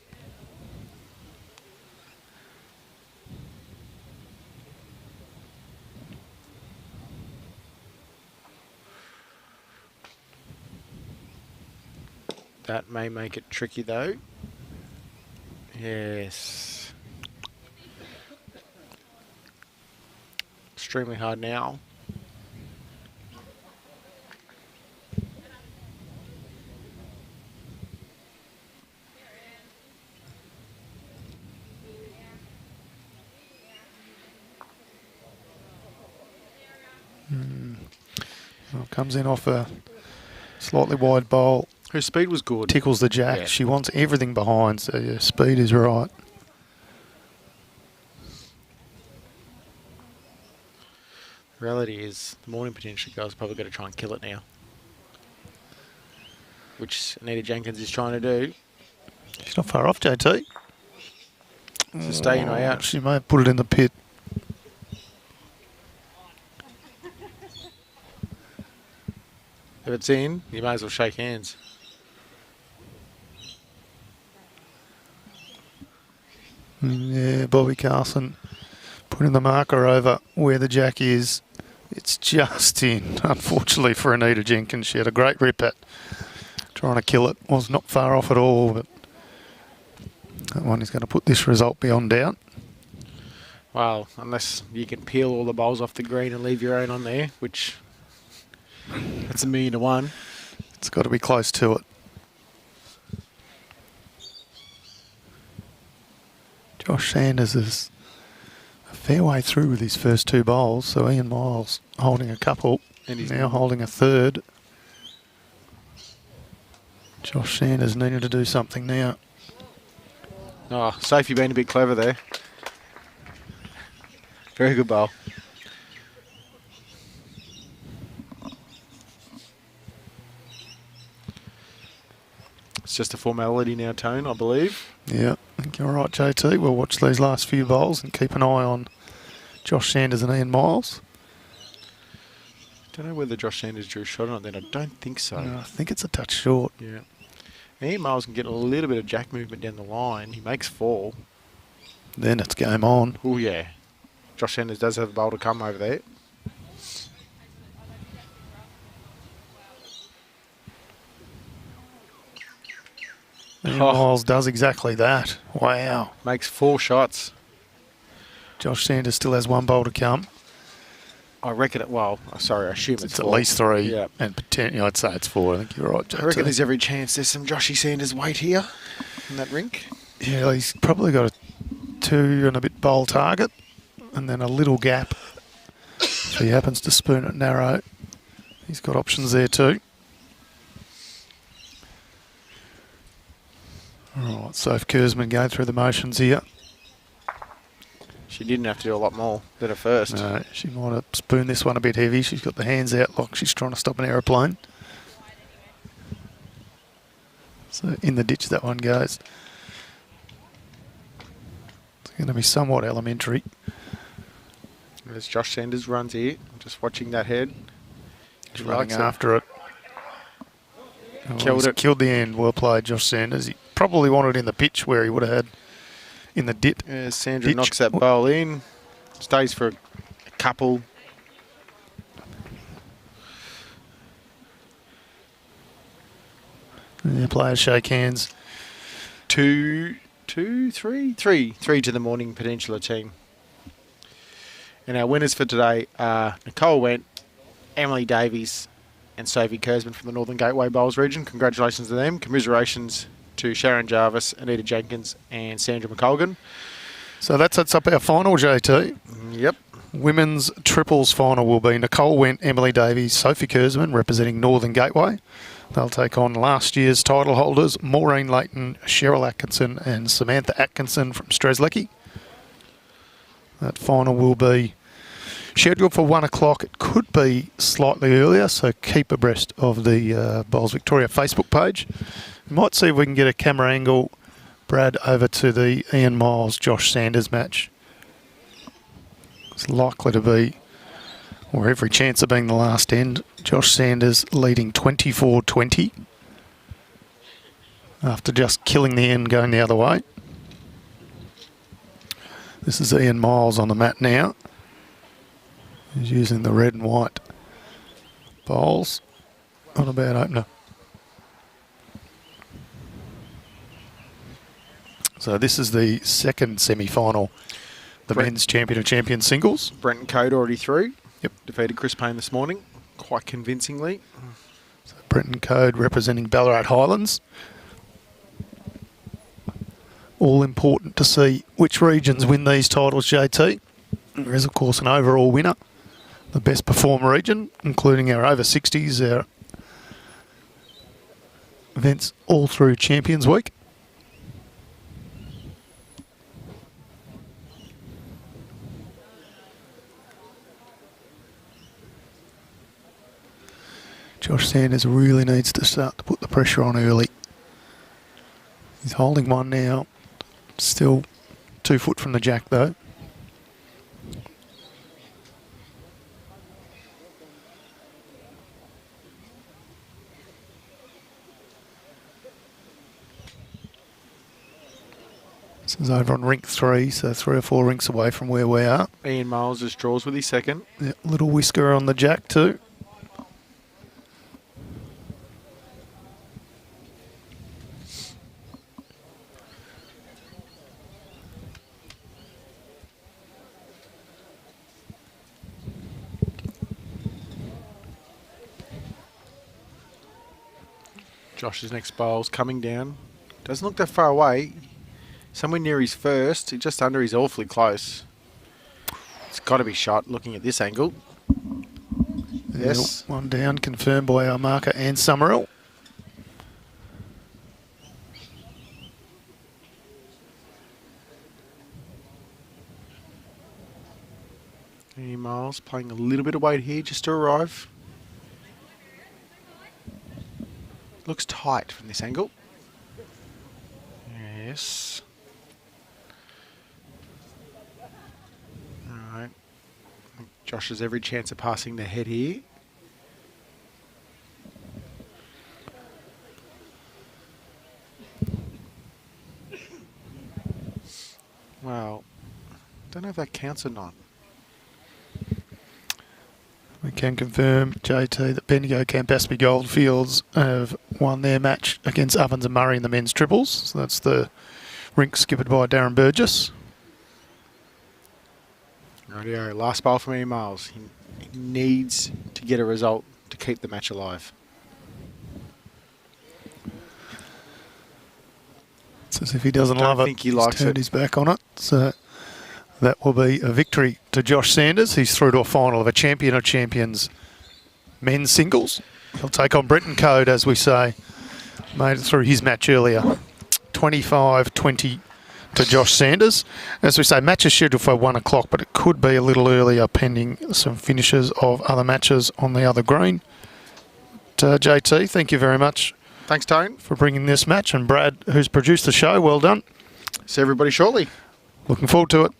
B: That may make it tricky though. Yes. Extremely hard now.
A: Well, comes in off a slightly wide bowl.
B: Her speed was good.
A: Tickles the jack.
B: Yeah.
A: She wants everything behind, so your speed is right.
B: The reality is the Mornington Peninsula girls probably got to try and kill it now, which Anita Jenkins is trying to do.
A: She's not far off, JT.
B: So stay in or out.
A: She may have put it in the pit.
B: If it's in, you may as well shake hands.
A: Yeah, Bobby Carson putting the marker over where the jack is. It's just in, unfortunately for Anita Jenkins. She had a great rip at trying to kill it. Was not far off at all, but that one is going to put this result beyond doubt.
B: Well, unless you can peel all the bowls off the green and leave your own on there, which that's 1,000,000 to 1.
A: It's got to be close to it. Josh Sanders is a fair way through with his first 2 bowls, so Ian Miles holding a couple, and he's now holding a third. Josh Sanders needed to do something now.
B: Oh, Sophie being a bit clever there. Very good bowl. It's just a formality now, Tone, I believe.
A: Yeah, I think you're right, JT. We'll watch these last few bowls and keep an eye on Josh Sanders and Ian Miles.
B: Don't know whether Josh Sanders drew a shot on it then. I don't think so.
A: No, I think it's a touch short.
B: Yeah. Miles can get a little bit of jack movement down the line. He makes 4.
A: Then it's game on.
B: Oh, yeah. Josh Sanders does have a bowl to come over there.
A: And Miles does exactly that. Wow.
B: Makes 4 shots.
A: Josh Sanders still has 1 bowl to come.
B: I reckon I assume it's
A: at
B: 4.
A: least 3.
B: Yeah.
A: And potentially, I'd say it's 4. I think you're right,
B: I reckon there's every chance there's some Joshy Sanders weight here in that rink.
A: Yeah, he's probably got a 2 and a bit bowl target. And then a little gap. If he happens to spoon it narrow, he's got options there too. All right, Sophie Kurzman going through the motions here.
B: She didn't have to do a lot more than her first.
A: No, she might have spooned this one a bit heavy. She's got the hands out like she's trying to stop an aeroplane. So in the ditch that one goes. It's going to be somewhat elementary.
B: As Josh Sanders runs here, just watching that head.
A: He's running after it.
B: Killed it.
A: Killed the end. Well played, Josh Sanders. He probably wanted it in the pitch where he would have had in the dit.
B: Yeah, Sandra knocks that bowl in. Stays for a couple.
A: And the players shake hands.
B: 3 to the Morning Peninsula team. And our winners for today are Nicholle Wendt, Emilee Davies, and Sophie Kurzman from the Northern Gateway Bowls region. Congratulations to them. Commiserations to Sharon, Jarvis, Anita, Jenkins, and Sandra McColgan.
A: So that sets up our final, JT.
B: Yep.
A: Women's triples final will be Nicholle Wendt, Emilee Davies, Sophie Kurzman representing Northern Gateway. They'll take on last year's title holders Maureen Leighton, Cheryl Atkinson and Samantha Atkinson from Strzelecki. That final will be scheduled for 1 o'clock. It could be slightly earlier, so keep abreast of the Bowls Victoria Facebook page. We might see if we can get a camera angle, Brad, over to the Ian Miles, Josh Sanders match. It's likely to be, or every chance of being the last end. Josh Sanders leading 24-20 after just killing the end going the other way. This is Ian Miles on the mat now. He's using the red and white bowls on a bad opener. So this is the second semi-final, the men's champion of champion singles.
B: Brenton Code already through.
A: Yep.
B: Defeated Chris Payne this morning, quite convincingly.
A: So Brenton Code representing Ballarat Highlands. All important to see which regions win these titles, JT. There is, of course, an overall winner. The best performer region, including our over 60s, our events all through Champions Week. Josh Sanders really needs to start to put the pressure on early. He's holding one now. Still 2 foot from the jack though. This is over on rink 3, so 3 or 4 rinks away from where we are.
B: Ian Miles just draws with his second.
A: Yeah, little whisker on the jack too.
B: Josh's next bowl's coming down. Doesn't look that far away. Somewhere near his first. Just under, he's awfully close. It's got to be shot looking at this angle. Yes.
A: One down, confirmed by our marker and Summerall.
B: Ian Miles playing a little bit of weight here just to arrive. Looks tight from this angle. Yes. All right. Josh has every chance of passing the head here. that counts or not.
A: We can confirm, JT, that Bendigo Campaspe Goldfields have won their match against Ovens and Murray in the men's triples. So that's the rink skippered by Darren Burgess.
B: Rightio, last bowl from emails. He needs to get a result to keep the match alive.
A: It's as if he doesn't love it.
B: Think he likes
A: turned his back on it. So that will be a victory to Josh Sanders. He's through to a final of a Champion of Champions men's singles. He'll take on Brenton Code, as we say. Made it through his match earlier. 25-20 to Josh Sanders. As we say, match is scheduled for 1 o'clock, but it could be a little earlier pending some finishes of other matches on the other green. But, JT, thank you very much.
B: Thanks, Tone.
A: For bringing this match. And Brad, who's produced the show, well done.
B: See everybody shortly.
A: Looking forward to it.